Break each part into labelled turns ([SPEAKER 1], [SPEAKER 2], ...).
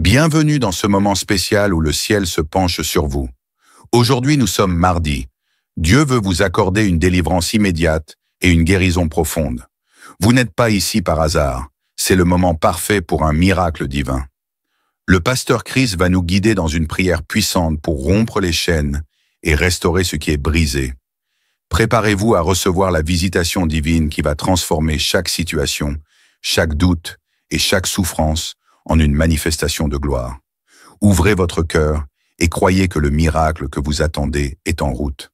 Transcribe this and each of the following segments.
[SPEAKER 1] Bienvenue dans ce moment spécial où le ciel se penche sur vous. Aujourd'hui, nous sommes mardi. Dieu veut vous accorder une délivrance immédiate et une guérison profonde. Vous n'êtes pas ici par hasard. C'est le moment parfait pour un miracle divin. Le pasteur Chris va nous guider dans une prière puissante pour rompre les chaînes et restaurer ce qui est brisé. Préparez-vous à recevoir la visitation divine qui va transformer chaque situation, chaque doute et chaque souffrance en une manifestation de gloire. Ouvrez votre cœur et croyez que le miracle que vous attendez est en route.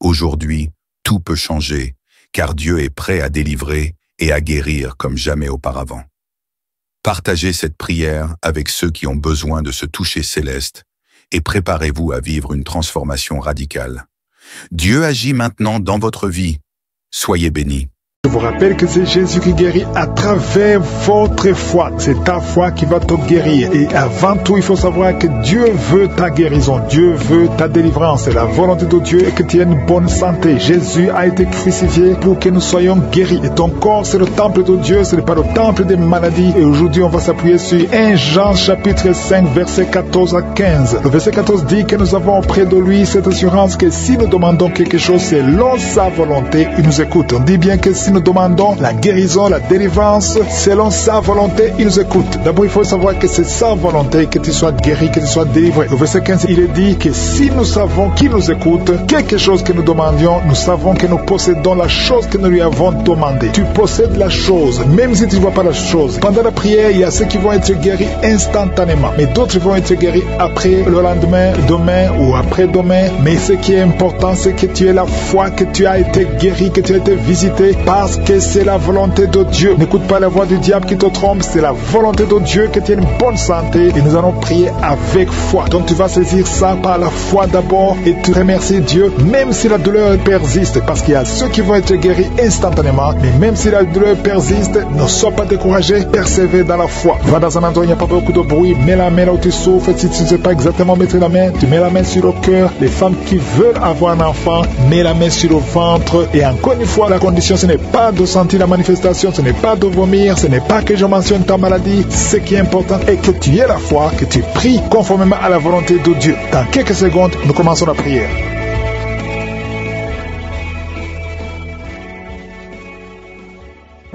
[SPEAKER 1] Aujourd'hui, tout peut changer, car Dieu est prêt à délivrer et à guérir comme jamais auparavant. Partagez cette prière avec ceux qui ont besoin de ce toucher céleste et préparez-vous à vivre une transformation radicale. Dieu agit maintenant dans votre vie. Soyez bénis.
[SPEAKER 2] Je vous rappelle que c'est Jésus qui guérit à travers votre foi. C'est ta foi qui va te guérir. Et avant tout, il faut savoir que Dieu veut ta guérison. Dieu veut ta délivrance. C'est la volonté de Dieu et que tu aies une bonne santé. Jésus a été crucifié pour que nous soyons guéris. Et ton corps, c'est le temple de Dieu. Ce n'est pas le temple des maladies. Et aujourd'hui, on va s'appuyer sur 1 Jean chapitre 5, verset 14 à 15. Le verset 14 dit que nous avons auprès de lui cette assurance que si nous demandons quelque chose selon sa volonté, il nous écoute. On dit bien que si nous demandons la guérison, la délivrance, selon sa volonté, il nous écoute. D'abord, il faut savoir que c'est sa volonté que tu sois guéri, que tu sois délivré. Au verset 15, il est dit que si nous savons qu'il nous écoute, quelque chose que nous demandions, nous savons que nous possédons la chose que nous lui avons demandé. Tu possèdes la chose, même si tu ne vois pas la chose. Pendant la prière, il y a ceux qui vont être guéris instantanément, mais d'autres vont être guéris après le lendemain, demain ou après-demain. Mais ce qui est important, c'est que tu aies la foi, que tu as été guéri, que tu as été visité, parce que c'est la volonté de Dieu. N'écoute pas la voix du diable qui te trompe, c'est la volonté de Dieu que tu aies une bonne santé et nous allons prier avec foi. Donc tu vas saisir ça par la foi d'abord et tu remercies Dieu même si la douleur persiste, parce qu'il y a ceux qui vont être guéris instantanément, mais même si la douleur persiste, ne sois pas découragé, persévère dans la foi. Va dans un endroit où il n'y a pas beaucoup de bruit, mets la main là où tu souffres. Si tu ne sais pas exactement mettre la main, tu mets la main sur le cœur. Les femmes qui veulent avoir un enfant, mets la main sur le ventre. Et encore une fois, la condition, ce n'est pas de sentir la manifestation, ce n'est pas de vomir, ce n'est pas que je mentionne ta maladie. Ce qui est important est que tu aies la foi, que tu pries conformément à la volonté de Dieu. Dans quelques secondes, nous commençons la prière.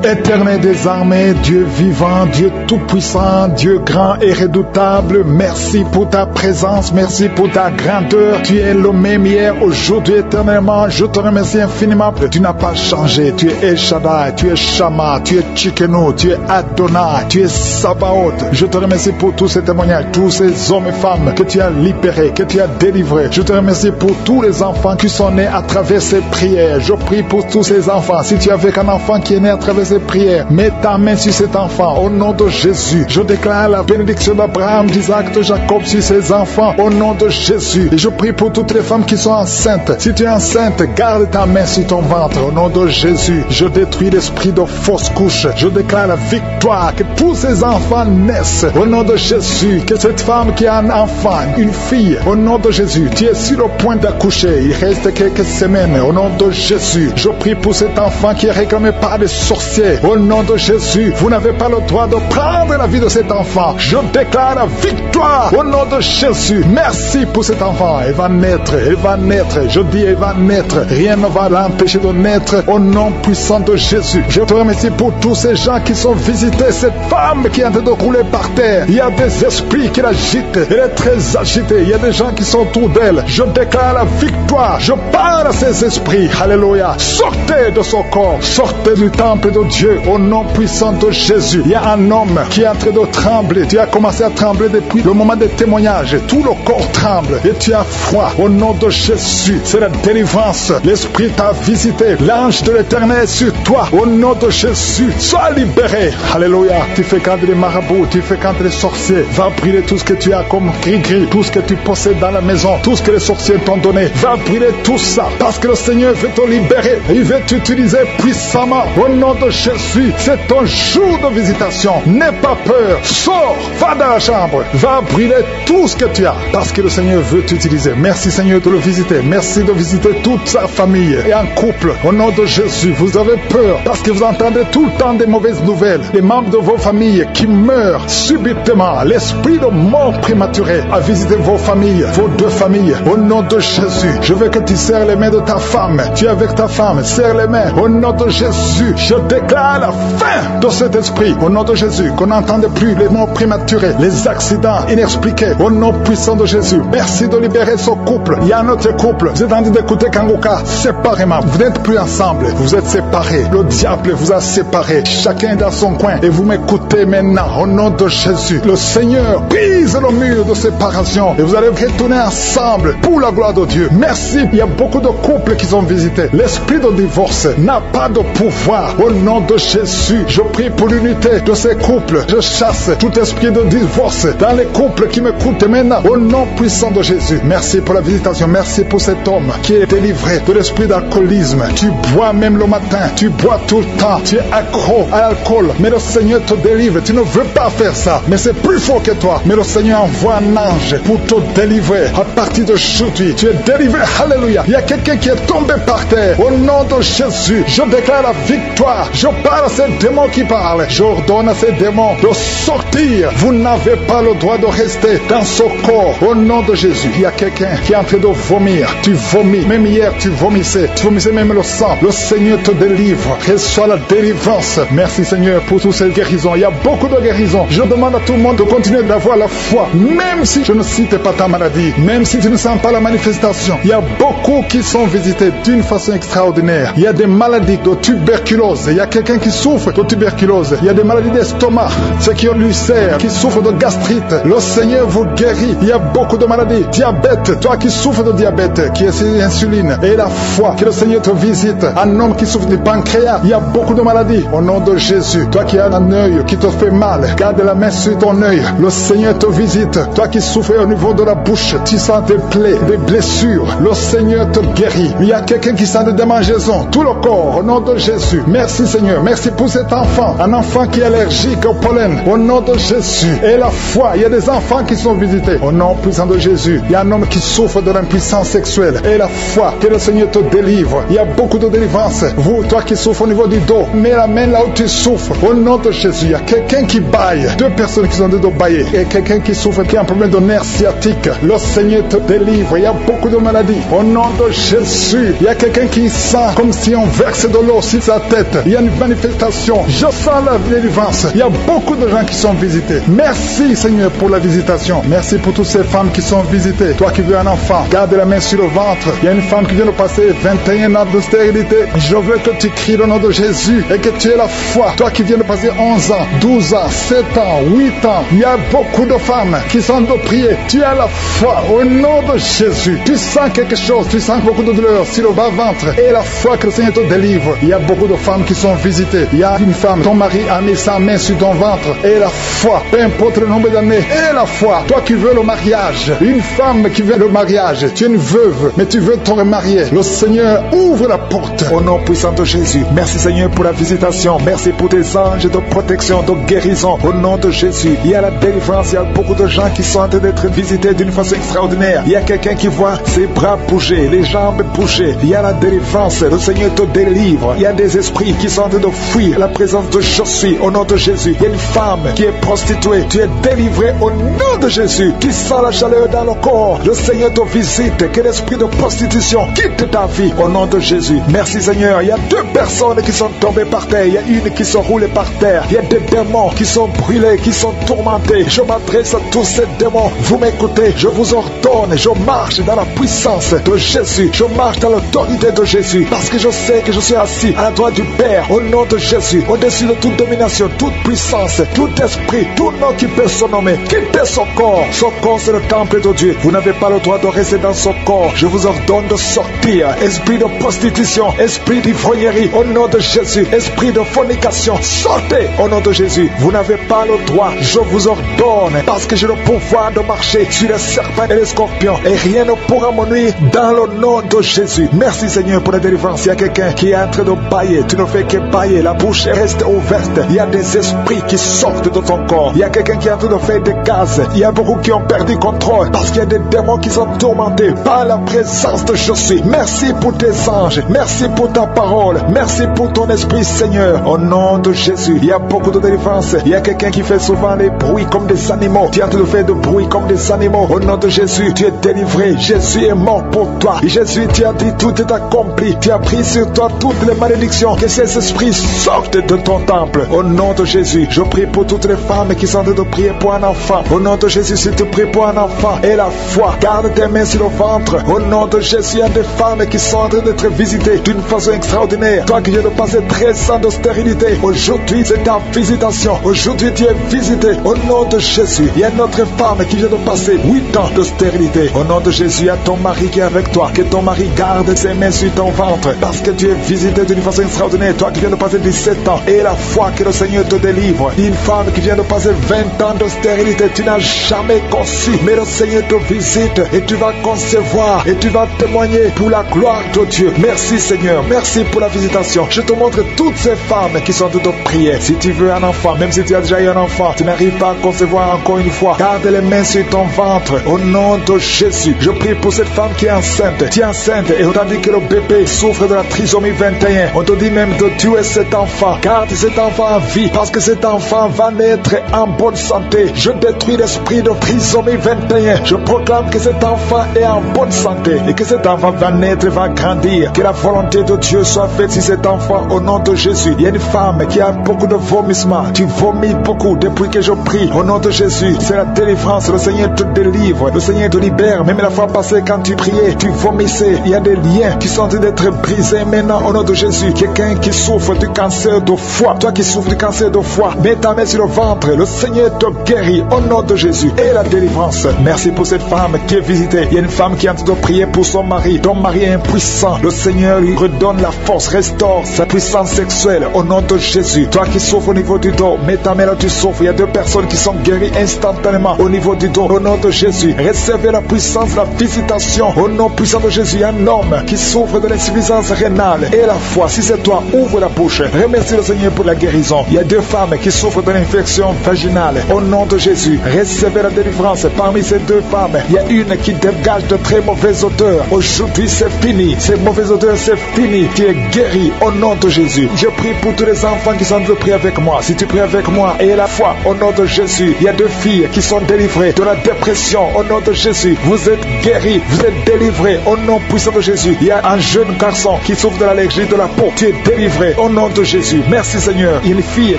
[SPEAKER 2] Éternel des armées, Dieu vivant, Dieu tout-puissant, Dieu grand et redoutable, merci pour ta présence, merci pour ta grandeur. Tu es le même hier, aujourd'hui, éternellement. Je te remercie infiniment. Tu n'as pas changé. Tu es El Shaddai, tu es Shama, tu es Tsidkenu, tu es Adonai, tu es Sabaoth. Je te remercie pour tous ces témoignages, tous ces hommes et femmes que tu as libérés, que tu as délivrés. Je te remercie pour tous les enfants qui sont nés à travers ces prières. Je prie pour tous ces enfants. Si tu as avec un enfant qui est né à travers ces prières, mets ta main sur cet enfant au nom de Jésus. Je déclare la bénédiction d'Abraham, d'Isaac, de Jacob sur ces enfants au nom de Jésus. Et je prie pour toutes les femmes qui sont enceintes. Si tu es enceinte, garde ta main sur ton ventre au nom de Jésus. Je détruis l'esprit de fausse couche. Je déclare la victoire, que tous ces enfants naissent au nom de Jésus. Que cette femme qui a un enfant, une fille, au nom de Jésus, tu es sur le point d'accoucher. Il reste quelques semaines au nom de Jésus. Je prie pour cet enfant qui est réclamé par des sorciers. Au nom de Jésus, vous n'avez pas le droit de prendre la vie de cet enfant. Je déclare la victoire au nom de Jésus. Merci pour cet enfant. Elle va naître, elle va naître. Je dis elle va naître. Rien ne va l'empêcher de naître au nom puissant de Jésus. Je te remercie pour tous ces gens qui sont visités. Cette femme qui est en train de rouler par terre. Il y a des esprits qui l'agitent. Elle est très agitée. Il y a des gens qui sont autour d'elle. Je déclare la victoire. Je parle à ces esprits. Alléluia. Sortez de son corps. Sortez du temple de Dieu, au nom puissant de Jésus. Il y a un homme qui est en train de trembler. Tu as commencé à trembler depuis le moment des témoignages. Tout le corps tremble et tu as froid. Au nom de Jésus, c'est la délivrance. L'Esprit t'a visité. L'ange de l'Éternel est sur toi. Au nom de Jésus, sois libéré. Alléluia. Tu fais quand les marabouts, tu fais quand les sorciers. Va brûler tout ce que tu as comme gris-gris, tout ce que tu possèdes dans la maison, tout ce que les sorciers t'ont donné. Va brûler tout ça parce que le Seigneur veut te libérer. Il veut t'utiliser puissamment. Au nom de Jésus. Jésus, c'est ton jour de visitation. N'aie pas peur. Sors, va dans la chambre, va brûler tout ce que tu as, parce que le Seigneur veut t'utiliser. Merci Seigneur de le visiter. Merci de visiter toute sa famille et en couple. Au nom de Jésus, vous avez peur parce que vous entendez tout le temps des mauvaises nouvelles. Les membres de vos familles qui meurent subitement. L'esprit de mort prématurée a visité vos familles, vos deux familles. Au nom de Jésus, je veux que tu serres les mains de ta femme. Tu es avec ta femme, serre les mains. Au nom de Jésus, je déclare la fin de cet esprit. Au nom de Jésus, qu'on n'entende plus les morts prématurées, les accidents inexpliqués. Au nom puissant de Jésus, merci de libérer ce couple. Il y a un autre couple. Vous êtes en train d'écouter Kangoka séparément. Vous n'êtes plus ensemble. Vous êtes séparés. Le diable vous a séparés. Chacun dans son coin. Et vous m'écoutez maintenant. Au nom de Jésus, le Seigneur brise le mur de séparation. Et vous allez retourner ensemble pour la gloire de Dieu. Merci. Il y a beaucoup de couples qui sont visités. L'esprit de divorce n'a pas de pouvoir. Au nom de Jésus, je prie pour l'unité de ces couples. Je chasse tout esprit de divorce dans les couples qui m'écoutent maintenant. Au nom puissant de Jésus. Merci pour la visitation. Merci pour cet homme qui est délivré de l'esprit d'alcoolisme. Tu bois même le matin. Tu bois tout le temps. Tu es accro à l'alcool. Mais le Seigneur te délivre. Tu ne veux pas faire ça. Mais c'est plus fort que toi. Mais le Seigneur envoie un ange pour te délivrer. À partir d'aujourd'hui, tu es délivré. Alléluia. Il y a quelqu'un qui est tombé par terre. Au nom de Jésus, je déclare la victoire. Je parle à ces démons qui parlent. J'ordonne à ces démons de sortir. Vous n'avez pas le droit de rester dans ce corps. Au nom de Jésus, il y a quelqu'un qui est en train de vomir. Tu vomis. Même hier, tu vomissais. Tu vomissais même le sang. Le Seigneur te délivre. Reçois la délivrance. Merci Seigneur pour toutes ces guérisons. Il y a beaucoup de guérisons. Je demande à tout le monde de continuer d'avoir la foi. Même si je ne cite pas ta maladie. Même si tu ne sens pas la manifestation. Il y a beaucoup qui sont visités d'une façon extraordinaire. Il y a des maladies de tuberculose. Il y a quelqu'un qui souffre de tuberculose. Il y a des maladies d'estomac. Ceux qui ont l'ulcère, qui souffrent de gastrite. Le Seigneur vous guérit. Il y a beaucoup de maladies. Diabète. Toi qui souffres de diabète, qui est sur l'insuline. Et la foi. Que le Seigneur te visite. Un homme qui souffre du pancréas. Il y a beaucoup de maladies. Au nom de Jésus. Toi qui as un œil qui te fait mal. Garde la main sur ton œil. Le Seigneur te visite. Toi qui souffres au niveau de la bouche. Tu sens des plaies, des blessures. Le Seigneur te guérit. Il y a quelqu'un qui sent des démangeaisons. Tout le corps. Au nom de Jésus. Merci Seigneur. Merci pour cet enfant. Un enfant qui est allergique au pollen. Au nom de Jésus. Et la foi. Il y a des enfants qui sont visités. Au nom puissant de Jésus. Il y a un homme qui souffre de l'impuissance sexuelle. Et la foi. Que le Seigneur te délivre. Il y a beaucoup de délivrance. Vous, toi qui souffres au niveau du dos. Mets la main là où tu souffres. Au nom de Jésus. Il y a quelqu'un qui baille. Deux personnes qui sont en train de bailler. Et quelqu'un qui souffre, qui a un problème de nerf sciatique. Le Seigneur te délivre. Il y a beaucoup de maladies. Au nom de Jésus. Il y a quelqu'un qui sent comme si on verse de l'eau sur sa tête. Il y a une manifestation. Je sens la délivrance. Il y a beaucoup de gens qui sont visités. Merci Seigneur pour la visitation. Merci pour toutes ces femmes qui sont visitées. Toi qui veux un enfant, garde la main sur le ventre. Il y a une femme qui vient de passer 21 ans de stérilité. Je veux que tu cries le nom de Jésus et que tu aies la foi. Toi qui viens de passer 11 ans, 12 ans, 7 ans, 8 ans. Il y a beaucoup de femmes qui sont de prier. Tu as la foi au nom de Jésus. Tu sens quelque chose. Tu sens beaucoup de douleur sur le bas-ventre. Et la foi que le Seigneur te délivre. Il y a beaucoup de femmes qui sont visitées. Il y a une femme, ton mari a mis sa main sur ton ventre. Et la foi, peu importe le nombre d'années. Et la foi, toi qui veux le mariage. Une femme qui veut le mariage. Tu es une veuve, mais tu veux te remarier. Le Seigneur ouvre la porte. Au nom puissant de Jésus. Merci Seigneur pour la visitation. Merci pour tes anges de protection, de guérison. Au nom de Jésus. Il y a la délivrance. Il y a beaucoup de gens qui sont en train d'être visités d'une façon extraordinaire. Il y a quelqu'un qui voit ses bras bouger, les jambes bouger. Il y a la délivrance. Le Seigneur te délivre. Il y a des esprits qui sont en train de fuir la présence de je suis. Au nom de Jésus. Il y a une femme qui est prostituée. Tu es délivré au nom de Jésus. Tu sens la chaleur dans le corps. Le Seigneur te visite. Que l'esprit de prostitution quitte ta vie. Au nom de Jésus. Merci Seigneur. Il y a deux personnes qui sont tombées par terre. Il y a une qui se roule par terre. Il y a des démons qui sont brûlés, qui sont tourmentés. Je m'adresse à tous ces démons. Vous m'écoutez. Je vous ordonne. Je marche dans la puissance de Jésus. Je marche dans l'autorité de Jésus. Parce que je sais que je suis assis à la droite du Père. Au nom de Jésus. Au-dessus de toute domination, toute puissance, tout esprit, tout nom qui peut se nommer. Quittez son corps. Son corps, c'est le temple de Dieu. Vous n'avez pas le droit de rester dans son corps. Je vous ordonne de sortir. Esprit de prostitution, esprit d'ivrognerie, au nom de Jésus. Esprit de fornication, sortez au nom de Jésus. Vous n'avez pas le droit. Je vous ordonne, parce que j'ai le pouvoir de marcher sur les serpents et les scorpions scorpions et rien ne pourra me nuire dans le nom de Jésus. Merci Seigneur pour la délivrance. Il y a quelqu'un qui est en train de bailler. Tu ne fais que bailler. La bouche reste ouverte. Il y a des esprits qui sortent de ton corps. Il y a quelqu'un qui est en train de faire des gaz. Il y a beaucoup qui ont perdu contrôle parce qu'il y a des démons qui sont tourmentés par la présence de Jésus. Merci pour tes anges. Merci pour ta parole. Merci pour ton esprit Seigneur. Au nom de Jésus, il y a beaucoup de délivrance. Il y a quelqu'un qui fait souvent les bruits comme des animaux. Tu es en train de faire de bruit comme des animaux. Au nom de Jésus, tu es délivré. Jésus est mort pour toi. Et Jésus, tu as dit tout est accompli. Tu as pris sur toi toutes les malédictions. Que ces esprits sortent de ton temple. Au nom de Jésus, je prie pour toutes les femmes qui sont en train de prier pour un enfant. Au nom de Jésus, si tu pries pour un enfant et la foi, garde tes mains sur le ventre. Au nom de Jésus, il y a des femmes qui sont en train d'être visitées d'une façon extraordinaire. Toi qui viens de passer 13 ans de stérilité, aujourd'hui c'est ta visitation. Aujourd'hui tu es visité. Au nom de Jésus, il y a une autre femme qui vient de passer 8 ans de stérilité. Au nom de Jésus, il y a ton mari qui est avec toi. Que ton mari garde ses mains sur ton ventre parce que tu es visité d'une façon extraordinaire. Toi qui viens de passer 17 ans et la foi que le Seigneur te délivre. Une femme qui vient de passer 20 ans de stérilité, tu n'as jamais conçu, mais le Seigneur te visite et tu vas concevoir et tu vas témoigner pour la gloire de Dieu. Merci Seigneur, merci pour la visitation. Je te montre toutes ces femmes qui sont de prière. Si tu veux un enfant, même si tu as déjà eu un enfant, tu n'arrives pas à concevoir encore une fois, garde les mains sur ton ventre. Au nom de Jésus, je prie pour cette femme qui est enceinte. Tu es enceinte et on t'a dit que le bébé souffre de la trisomie 21. On te dit même de tuer cet enfant. Garde cet enfant en vie parce que cet enfant va naître en bonne santé. Je détruis l'esprit de trisomie 21. Je proclame que cet enfant est en bonne santé et que cet enfant va naître, va grandir. Que la volonté de Dieu soit faite sur cet enfant au nom de Jésus. Il y a une femme qui a beaucoup de vomissements. Tu vomis beaucoup depuis que je prie. Au nom de Jésus, c'est la délivrance. Le Seigneur te délivre. Le Seigneur te libère. Même la fois passée, quand tu priais, tu vomissais. Il y a des liens qui sont en train d'être brisés maintenant au nom de Jésus. Quelqu'un qui souffre du cancer de foie. Toi qui souffres du cancer de foie, mets ta main sur le ventre. Le Seigneur te guérit au nom de Jésus. Et la délivrance. Merci pour cette femme qui est visitée. Il y a une femme qui est en train de prier pour son mari. Ton mari est impuissant. Le Seigneur lui redonne la force, restaure sa puissance sexuelle au nom de Jésus. Toi qui souffres au niveau du dos, mets ta main là où tu souffres. Il y a 2 personnes qui sont guéries instantanément au niveau du dos. Au nom de Jésus, recevez la puissance, la visitation. Au nom puissant de Jésus, il y a un homme qui souffre de l'insuffisance rénale et la foi. Si c'est toi, ouvre la bouche. Remercie le Seigneur pour la guérison. Il y a 2 femmes qui souffrent de l'infection vaginale. Au nom de Jésus, recevez la délivrance. Parmi ces 2 femmes, il y a une qui dégage de très mauvaises odeurs. Aujourd'hui, c'est fini. Ces mauvaises odeurs, c'est fini. Tu es guéri au nom de Jésus. Je prie pour tous les enfants qui sont en train de prier avec moi. Si tu pries avec moi et la foi, au nom de Jésus, il y a 2 filles qui sont délivrées de la dépression. Au nom de Jésus, vous êtes guéris, vous êtes délivrés au nom puissant de Jésus. Il y a un jeune garçon qui souffre de l'allergie de la peau. Tu es délivré au nom de Jésus. Merci Seigneur. Il y a une fille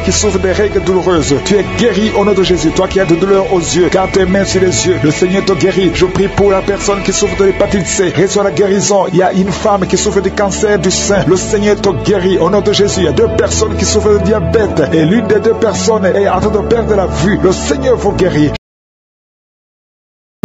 [SPEAKER 2] qui souffre des règles douloureuses. Tu es guéri au nom de Jésus. Toi qui as de douleurs aux yeux, garde tes mains sur les yeux. Le Seigneur te guérit. Je prie pour la personne qui souffre de l'hépatite C. Reçois la guérison. Il y a une femme qui souffre du cancer du sein. Le Seigneur te guérit au nom de Jésus. Il y a 2 personnes qui souffrent de diabète et l'une des 2 personnes est en train de perdre la vue. Le Seigneur vous guérit.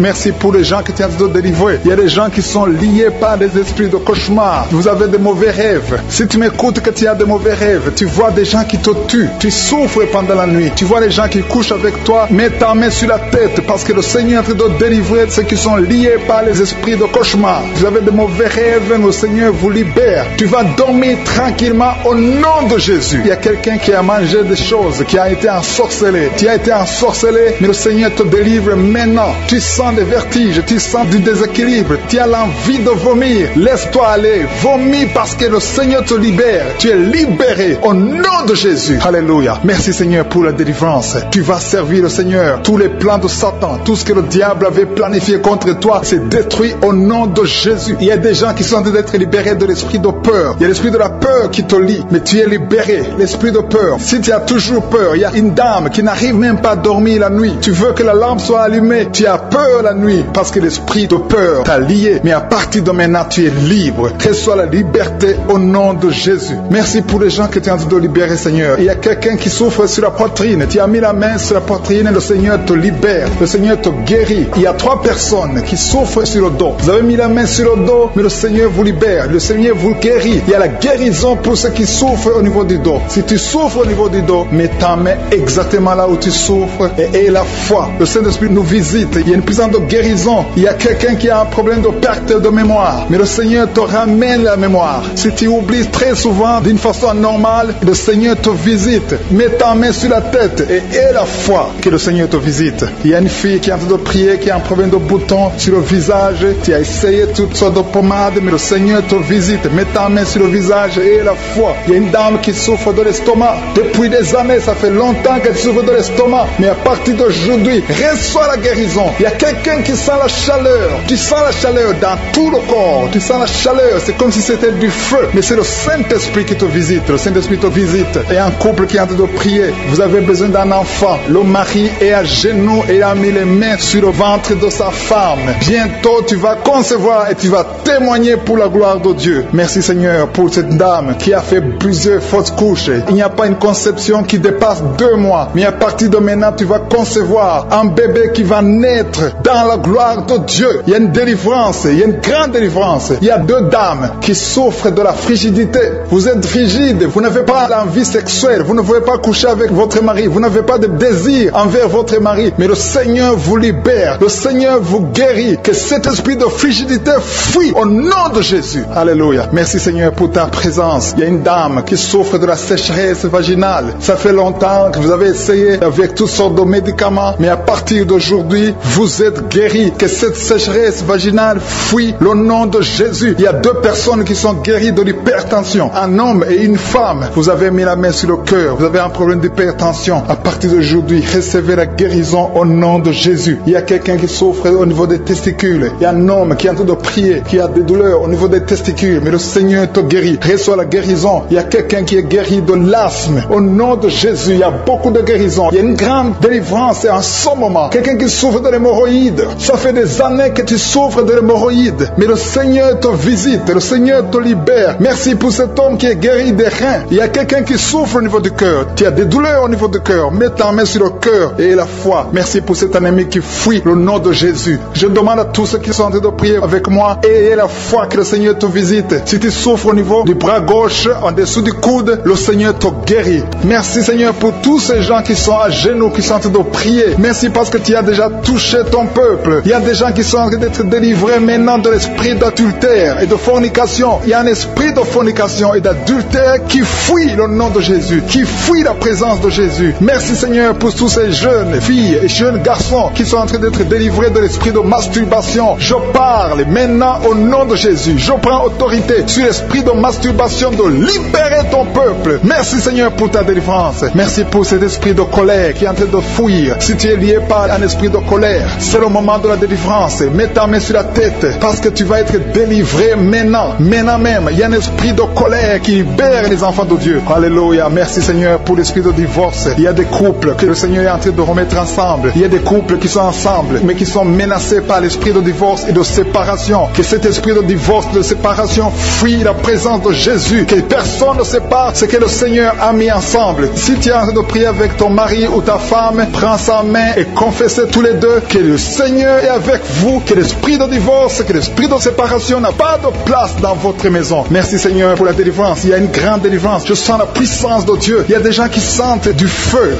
[SPEAKER 2] Merci pour les gens qui tiennent de délivrer. Il y a des gens qui sont liés par des esprits de cauchemar. Vous avez des mauvais rêves. Si tu m'écoutes que tu as des mauvais rêves, tu vois des gens qui te tuent. Tu souffres pendant la nuit. Tu vois les gens qui couchent avec toi. Mets ta main sur la tête parce que le Seigneur est en train de délivrer ceux qui sont liés par les esprits de cauchemar. Vous avez des mauvais rêves, le Seigneur vous libère. Tu vas dormir tranquillement au nom de Jésus. Il y a quelqu'un qui a mangé des choses, qui a été ensorcelé. Tu as été ensorcelé, mais le Seigneur te délivre maintenant. Tu sens des vertiges, tu sens du déséquilibre, tu as l'envie de vomir. Laisse-toi aller, vomis parce que le Seigneur te libère. Tu es libéré au nom de Jésus. Alléluia. Merci Seigneur pour la délivrance. Tu vas servir le Seigneur. Tous les plans de Satan, tout ce que le diable avait planifié contre toi, c'est détruit au nom de Jésus. Il y a des gens qui sont en train d'être libérés de l'esprit de peur. Il y a l'esprit de la peur qui te lie, mais tu es libéré. L'esprit de peur. Si tu as toujours peur, il y a une dame qui n'arrive même pas à dormir la nuit. Tu veux que la lampe soit allumée. Tu as peur la nuit parce que l'esprit de peur t'a lié. Mais à partir de maintenant, tu es libre. Reçois la liberté au nom de Jésus. Merci pour les gens que tu es en train de libérer, Seigneur. Il y a quelqu'un qui souffre sur la poitrine. Tu as mis la main sur la poitrine et le Seigneur te libère. Le Seigneur te guérit. Il y a 3 personnes qui souffrent sur le dos. Vous avez mis la main sur le dos, mais le Seigneur vous libère. Le Seigneur vous guérit. Il y a la guérison pour ceux qui souffrent au niveau du dos. Si tu souffres au niveau du dos, mets ta main exactement là où tu souffres et aie la foi. Le Saint-Esprit nous visite. Il y a une puissance besoin de guérison. Il y a quelqu'un qui a un problème de perte de mémoire. Mais le Seigneur te ramène la mémoire. Si tu oublies très souvent d'une façon normale, le Seigneur te visite. Mets ta main sur la tête et aie la foi que le Seigneur te visite. Il y a une fille qui est en train de prier, qui a un problème de bouton sur le visage. Tu as essayé toutes sortes de pommades, mais le Seigneur te visite. Mets ta main sur le visage et aie la foi. Il y a une dame qui souffre de l'estomac. Depuis des années, ça fait longtemps qu'elle souffre de l'estomac. Mais à partir d'aujourd'hui, reçois la guérison. Il y a quelqu'un qui sent la chaleur. Tu sens la chaleur dans tout le corps. Tu sens la chaleur. C'est comme si c'était du feu. Mais c'est le Saint-Esprit qui te visite. Le Saint-Esprit te visite. Et un couple qui est en train de prier. Vous avez besoin d'un enfant. Le mari est à genoux et a mis les mains sur le ventre de sa femme. Bientôt, tu vas concevoir et tu vas témoigner pour la gloire de Dieu. Merci Seigneur pour cette dame qui a fait plusieurs fausses couches. Il n'y a pas une conception qui dépasse 2 mois. Mais à partir de maintenant, tu vas concevoir un bébé qui va naître dans la gloire de Dieu. Il y a une délivrance, il y a une grande délivrance. Il y a 2 dames qui souffrent de la frigidité. Vous êtes frigide, vous n'avez pas l'envie sexuelle, vous ne pouvez pas coucher avec votre mari, vous n'avez pas de désir envers votre mari. Mais le Seigneur vous libère, le Seigneur vous guérit. Que cet esprit de frigidité fuit au nom de Jésus. Alléluia. Merci Seigneur pour ta présence. Il y a une dame qui souffre de la sécheresse vaginale. Ça fait longtemps que vous avez essayé avec toutes sortes de médicaments, mais à partir d'aujourd'hui, vous êtes guéris. Que cette sécheresse vaginale fuit le nom de Jésus. Il y a 2 personnes qui sont guéries de l'hypertension. Un homme et une femme. Vous avez mis la main sur le cœur. Vous avez un problème d'hypertension. À partir d'aujourd'hui, recevez la guérison au nom de Jésus. Il y a quelqu'un qui souffre au niveau des testicules. Il y a un homme qui est en train de prier, qui a des douleurs au niveau des testicules. Mais le Seigneur te guérit. Reçois la guérison. Il y a quelqu'un qui est guéri de l'asthme. Au nom de Jésus, il y a beaucoup de guérison. Il y a une grande délivrance en ce moment. Quelqu'un qui souffre de l'hémorroïde. Ça fait des années que tu souffres de l'hémorroïde. Mais le Seigneur te visite. Le Seigneur te libère. Merci pour cet homme qui est guéri des reins. Il y a quelqu'un qui souffre au niveau du cœur. Tu as des douleurs au niveau du cœur. Mets ta main sur le cœur et la foi. Merci pour cet ennemi qui fuit le nom de Jésus. Je demande à tous ceux qui sont en train de prier avec moi et la foi que le Seigneur te visite. Si tu souffres au niveau du bras gauche, en dessous du coude, le Seigneur te guérit. Merci Seigneur pour tous ces gens qui sont à genoux, qui sont en train de prier. Merci parce que tu as déjà touché ton peuple. Il y a des gens qui sont en train d'être délivrés maintenant de l'esprit d'adultère et de fornication. Il y a un esprit de fornication et d'adultère qui fuit le nom de Jésus, qui fuit la présence de Jésus. Merci Seigneur pour tous ces jeunes filles et jeunes garçons qui sont en train d'être délivrés de l'esprit de masturbation. Je parle maintenant au nom de Jésus. Je prends autorité sur l'esprit de masturbation de libérer ton peuple. Merci Seigneur pour ta délivrance. Merci pour cet esprit de colère qui est en train de fuir. Si tu es lié par un esprit de colère, c'est le moment de la délivrance. Mets ta main sur la tête parce que tu vas être délivré maintenant. Maintenant même, il y a un esprit de colère qui libère les enfants de Dieu. Alléluia. Merci Seigneur pour l'esprit de divorce. Il y a des couples que le Seigneur est en train de remettre ensemble. Il y a des couples qui sont ensemble mais qui sont menacés par l'esprit de divorce et de séparation. Que cet esprit de divorce, de séparation fuit la présence de Jésus. Que personne ne sépare ce que le Seigneur a mis ensemble. Si tu es en train de prier avec ton mari ou ta femme, prends sa main et confessez tous les deux que le Seigneur est avec vous, que l'esprit de divorce, que l'esprit de séparation n'a pas de place dans votre maison. Merci Seigneur pour la délivrance. Il y a une grande délivrance. Je sens la puissance de Dieu. Il y a des gens qui sentent du feu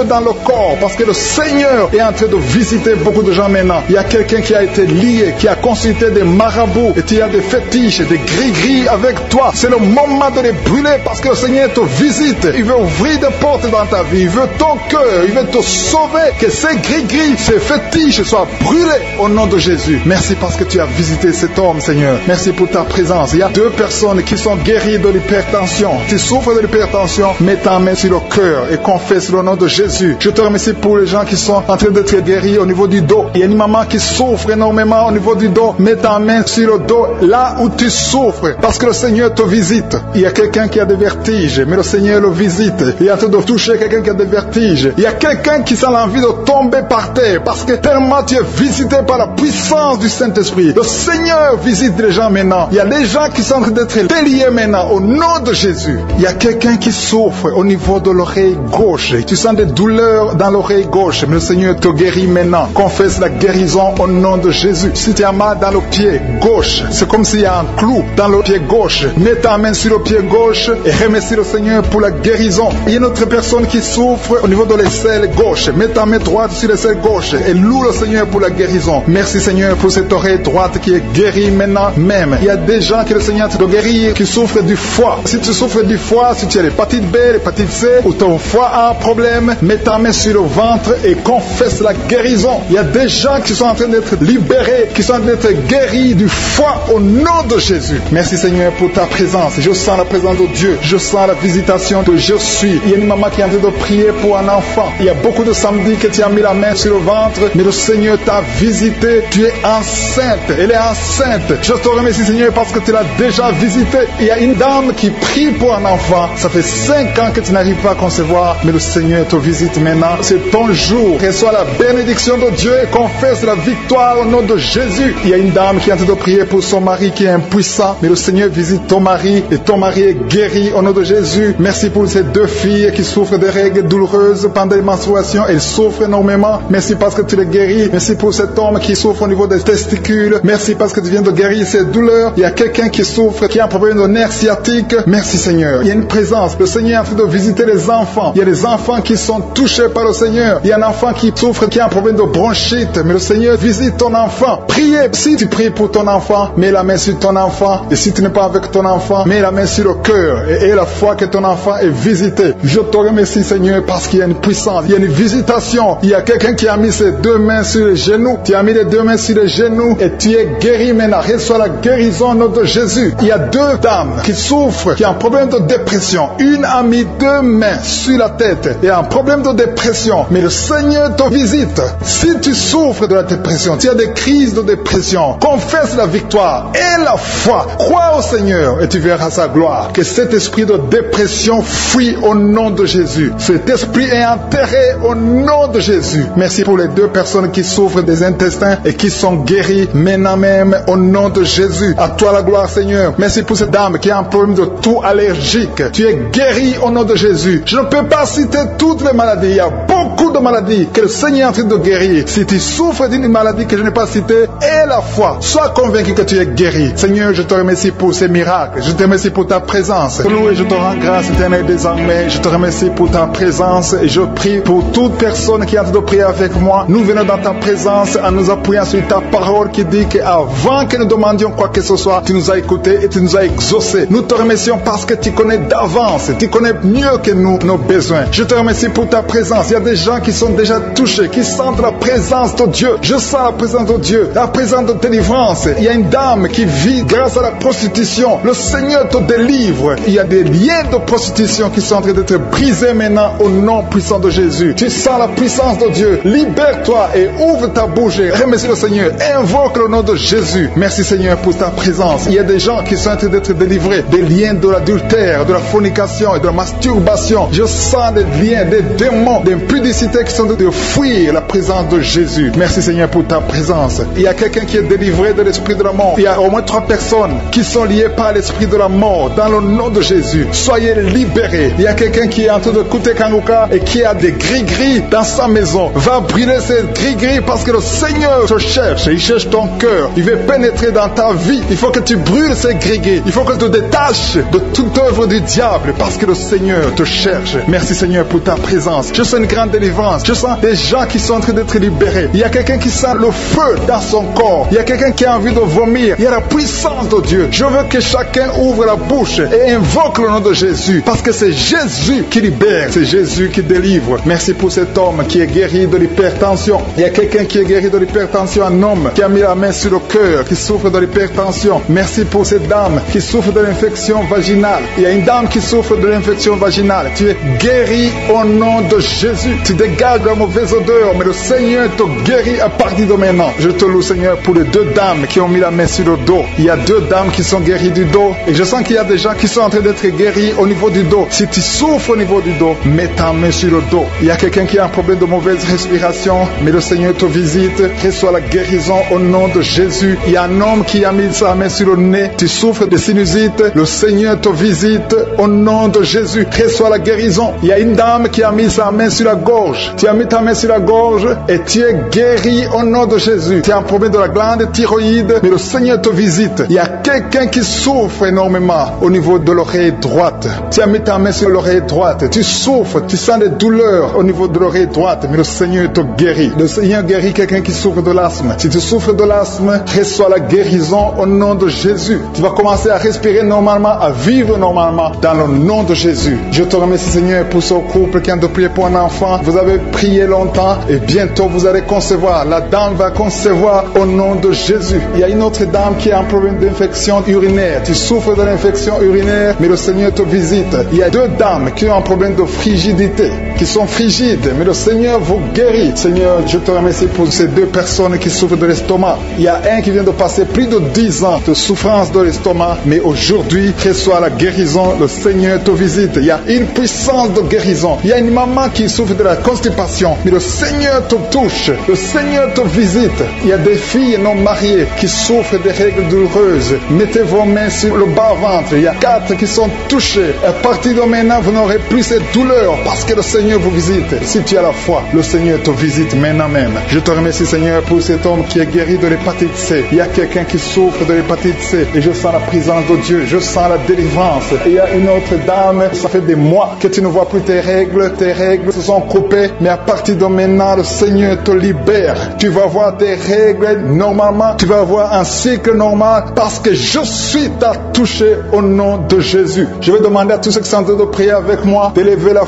[SPEAKER 2] dans le corps parce que le Seigneur est en train de visiter beaucoup de gens maintenant. Il y a quelqu'un qui a été lié, qui a consulté des marabouts et tu as des fétiches, des gris-gris avec toi. C'est le moment de les brûler parce que le Seigneur te visite. Il veut ouvrir des portes dans ta vie. Il veut ton cœur. Il veut te sauver. Que ces gris-gris, ces fétiches soient brûlés au nom de Jésus. Merci parce que tu as visité cet homme, Seigneur. Merci pour ta présence. Il y a 2 personnes qui sont guéries de l'hypertension. Tu souffres de l'hypertension, mets ta main sur le cœur et confesse le nom de Jésus. Je te remercie pour les gens qui sont en train d'être guéris au niveau du dos. Il y a une maman qui souffre énormément au niveau du dos. Mets ta main sur le dos là où tu souffres parce que le Seigneur te visite. Il y a quelqu'un qui a des vertiges, mais le Seigneur le visite. Il est en train de toucher quelqu'un qui a des vertiges. Il y a quelqu'un qui sent l'envie de tomber par terre parce que tellement tu es visité par la puissance du Saint-Esprit. Le Seigneur visite les gens maintenant. Il y a des gens qui sont en train d'être déliés maintenant au nom de Jésus. Il y a quelqu'un qui souffre au niveau de l'oreille gauche. Tu sens des douleurs dans l'oreille gauche, mais le Seigneur te guérit maintenant. Confesse la guérison au nom de Jésus. Si tu as mal dans le pied gauche, c'est comme s'il y a un clou dans le pied gauche. Mets ta main sur le pied gauche et remercie le Seigneur pour la guérison. Il y a une autre personne qui souffre au niveau de l'aisselle gauche. Mets ta main droite sur l'aisselle gauche et loue le Seigneur Seigneur, pour la guérison. Merci, Seigneur, pour cette oreille droite qui est guérie maintenant même. Il y a des gens que le Seigneur te guérit, qui souffrent du foie. Si tu souffres du foie, si tu as l'hépatite B, l'hépatite C, ou ton foie a un problème, mets ta main sur le ventre et confesse la guérison. Il y a des gens qui sont en train d'être libérés, qui sont en train d'être guéris du foie au nom de Jésus. Merci, Seigneur, pour ta présence. Je sens la présence de Dieu. Je sens la visitation de je suis. Il y a une maman qui est en train de prier pour un enfant. Il y a beaucoup de samedis que tu as mis la main sur le ventre, mais le Seigneur t'a visité. Tu es enceinte. Elle est enceinte. Je te remercie, Seigneur, parce que tu l'as déjà visité. Il y a une dame qui prie pour un enfant. Ça fait 5 ans que tu n'arrives pas à concevoir, mais le Seigneur te visite maintenant. C'est ton jour. Reçois la bénédiction de Dieu et confesse la victoire au nom de Jésus. Il y a une dame qui est en train de prier pour son mari qui est impuissant, mais le Seigneur visite ton mari et ton mari est guéri au nom de Jésus. Merci pour ces 2 filles qui souffrent de règles douloureuses pendant les menstruations. Elles souffrent énormément. Merci parce que tu les guéris. Merci pour cet homme qui souffre au niveau des testicules. Merci parce que tu viens de guérir ces douleurs. Il y a quelqu'un qui souffre, qui a un problème de nerf sciatique. Merci, Seigneur. Il y a une présence. Le Seigneur est en train de visiter les enfants. Il y a des enfants qui sont touchés par le Seigneur. Il y a un enfant qui souffre, qui a un problème de bronchite. Mais le Seigneur visite ton enfant. Priez. Si tu pries pour ton enfant, mets la main sur ton enfant. Et si tu n'es pas avec ton enfant, mets la main sur le cœur. Et la foi que ton enfant est visité. Je te remercie, Seigneur, parce qu'il y a une puissance. Il y a une visitation. Il y a quelqu'un qui a mis ses 2 mains sur les genoux. Tu as mis les 2 mains sur les genoux et tu es guéri maintenant. Reçois la guérison au nom de Jésus. Il y a 2 dames qui souffrent, qui ont un problème de dépression. Une a mis 2 mains sur la tête et a un problème de dépression. Mais le Seigneur te visite. Si tu souffres de la dépression, tu as des crises de dépression, confesse la victoire et la foi. Crois au Seigneur et tu verras sa gloire. Que cet esprit de dépression fuit au nom de Jésus. Cet esprit est enterré au nom de Jésus. Merci pour les 2 personnes qui souffrent des intestins et qui sont guéries maintenant même au nom de Jésus. À toi la gloire, Seigneur. Merci pour cette dame qui a un problème de toux allergique. Tu es guéri au nom de Jésus. Je ne peux pas citer toutes les maladies. Il y a beaucoup de maladies que le Seigneur est en train de guérir. Si tu souffres d'une maladie que je n'ai pas citée, aie la foi. Sois convaincu que tu es guéri. Seigneur, je te remercie pour ces miracles. Je te remercie pour ta présence. Loué, je te rends grâce éternelle désormais. Je te remercie pour ta présence et je prie pour toute personne qui a de prier avec moi. Nous venons dans ta présence en nous appuyant sur ta parole qui dit qu'avant que nous demandions quoi que ce soit, tu nous as écoutés et tu nous as exaucés. Nous te remercions parce que tu connais d'avance. Tu connais mieux que nous nos besoins. Je te remercie pour ta présence. Il y a des gens qui sont déjà touchés, qui sentent la présence de Dieu. Je sens la présence de Dieu, la présence de délivrance. Il y a une dame qui vit grâce à la prostitution. Le Seigneur te délivre. Il y a des liens de prostitution qui sont en train d'être brisés maintenant au nom puissant de Jésus. Tu sens la puissance de Dieu. Libère-toi et ouvre ta bouche. Remercie le Seigneur. Invoque le nom de Jésus. Merci, Seigneur, pour ta présence. Il y a des gens qui sont en train d'être délivrés des liens de l'adultère, de la fornication et de la masturbation. Je sens des liens, des démons, des impudicités qui sont en train de fuir la présence de Jésus. Merci, Seigneur, pour ta présence. Il y a quelqu'un qui est délivré de l'esprit de la mort. Il y a au moins 3 personnes qui sont liées par l'esprit de la mort. Dans le nom de Jésus, soyez libérés. Il y a quelqu'un qui est en train de écouter Kanguka et qui a des gris-gris dans sa maison. Va brûler ces gris-gris parce que le Seigneur te cherche. Il cherche ton cœur. Il veut pénétrer dans ta vie. Il faut que tu brûles ces gris-gris. Il faut que tu te détaches de toute œuvre du diable parce que le Seigneur te cherche. Merci, Seigneur, pour ta présence. Je sens une grande délivrance. Je sens des gens qui sont en train d'être libérés. Il y a quelqu'un qui sent le feu dans son corps. Il y a quelqu'un qui a envie de vomir. Il y a la puissance de Dieu. Je veux que chacun ouvre la bouche et invoque le nom de Jésus parce que c'est Jésus qui libère. C'est Jésus qui délivre. Merci pour cet homme qui est guéri de l'hypertension. Il y a quelqu'un qui est guéri de l'hypertension, un homme qui a mis la main sur le cœur, qui souffre de l'hypertension. Merci pour cette dame qui souffre de l'infection vaginale. Il y a une dame qui souffre de l'infection vaginale. Tu es guéri au nom de Jésus. Tu dégages la mauvaise odeur, mais le Seigneur te guérit à partir de maintenant. Je te loue, Seigneur, pour les 2 dames qui ont mis la main sur le dos. Il y a 2 dames qui sont guéries du dos et je sens qu'il y a des gens qui sont en train d'être guéris au niveau du dos. Si tu souffres au niveau du dos, mets ta main sur le dos. Il y a quelqu'un qui a un problème de mauvaise respiration, mais le Seigneur te visite. Reçois la guérison au nom de Jésus. Il y a un homme qui a mis sa main sur le nez. Tu souffres de sinusite. Le Seigneur te visite au nom de Jésus. Reçois la guérison. Il y a une dame qui a mis sa main sur la gorge. gorge. Tu as mis ta main sur la gorge et tu es guéri au nom de Jésus. Tu as un problème de la glande thyroïde, mais le Seigneur te visite. Il y a quelqu'un qui souffre énormément au niveau de l'oreille droite. Tu as mis ta main sur l'oreille droite. Tu souffres, tu sens des douleurs au niveau de l'oreille droite, mais le Seigneur te guérit. Le Seigneur guérit quelqu'un qui souffre de l'asthme. Si tu souffres de l'asthme, reçois la guérison au nom de Jésus. Tu vas commencer à respirer normalement, à vivre normalement dans le nom de Jésus. Je te remercie, Seigneur, pour ce couple qui a de prier pour un enfant. Vous avez prié longtemps et bientôt vous allez concevoir. La dame va concevoir au nom de Jésus. Il y a une autre dame qui a un problème d'infection urinaire. Tu souffres de l'infection urinaire, mais le Seigneur te visite. Il y a deux dames qui ont un problème de frigidité, qui sont frigides, mais le Seigneur vous guérit. Seigneur, je te remercie pour ces deux personnes qui souffrent de l'estomac. Il y a un qui vient de passer plus de 10 ans de souffrance de l'estomac, mais aujourd'hui, reçoit la guérison. Le Seigneur te visite. Il y a une puissance de guérison. Il y a une maman qui souffre de la constipation, mais le Seigneur te touche. Le Seigneur te visite. Il y a des filles non mariées qui souffrent des règles douloureuses. Mettez vos mains sur le bas-ventre. Il y a 4 qui sont touchés. À partir de maintenant, vous n'aurez plus cette douleur parce que le Seigneur vous visite. Si tu as la foi, le Seigneur te visite maintenant même. Je te remercie, Seigneur, pour cet homme qui est guéri de l'hépatite C. Il y a quelqu'un qui souffre de l'hépatite C et je sens la présence de Dieu. Je sens la délivrance. Et il y a une autre dame, ça fait des mois que tu ne vois plus tes règles se sont coupées, mais à partir de maintenant, le Seigneur te libère. Tu vas voir tes règles normalement, tu vas avoir un cycle normal parce que je suis touché au nom de Jésus. Je vais demander à tous ceux qui sont en train de prier avec moi d'élever la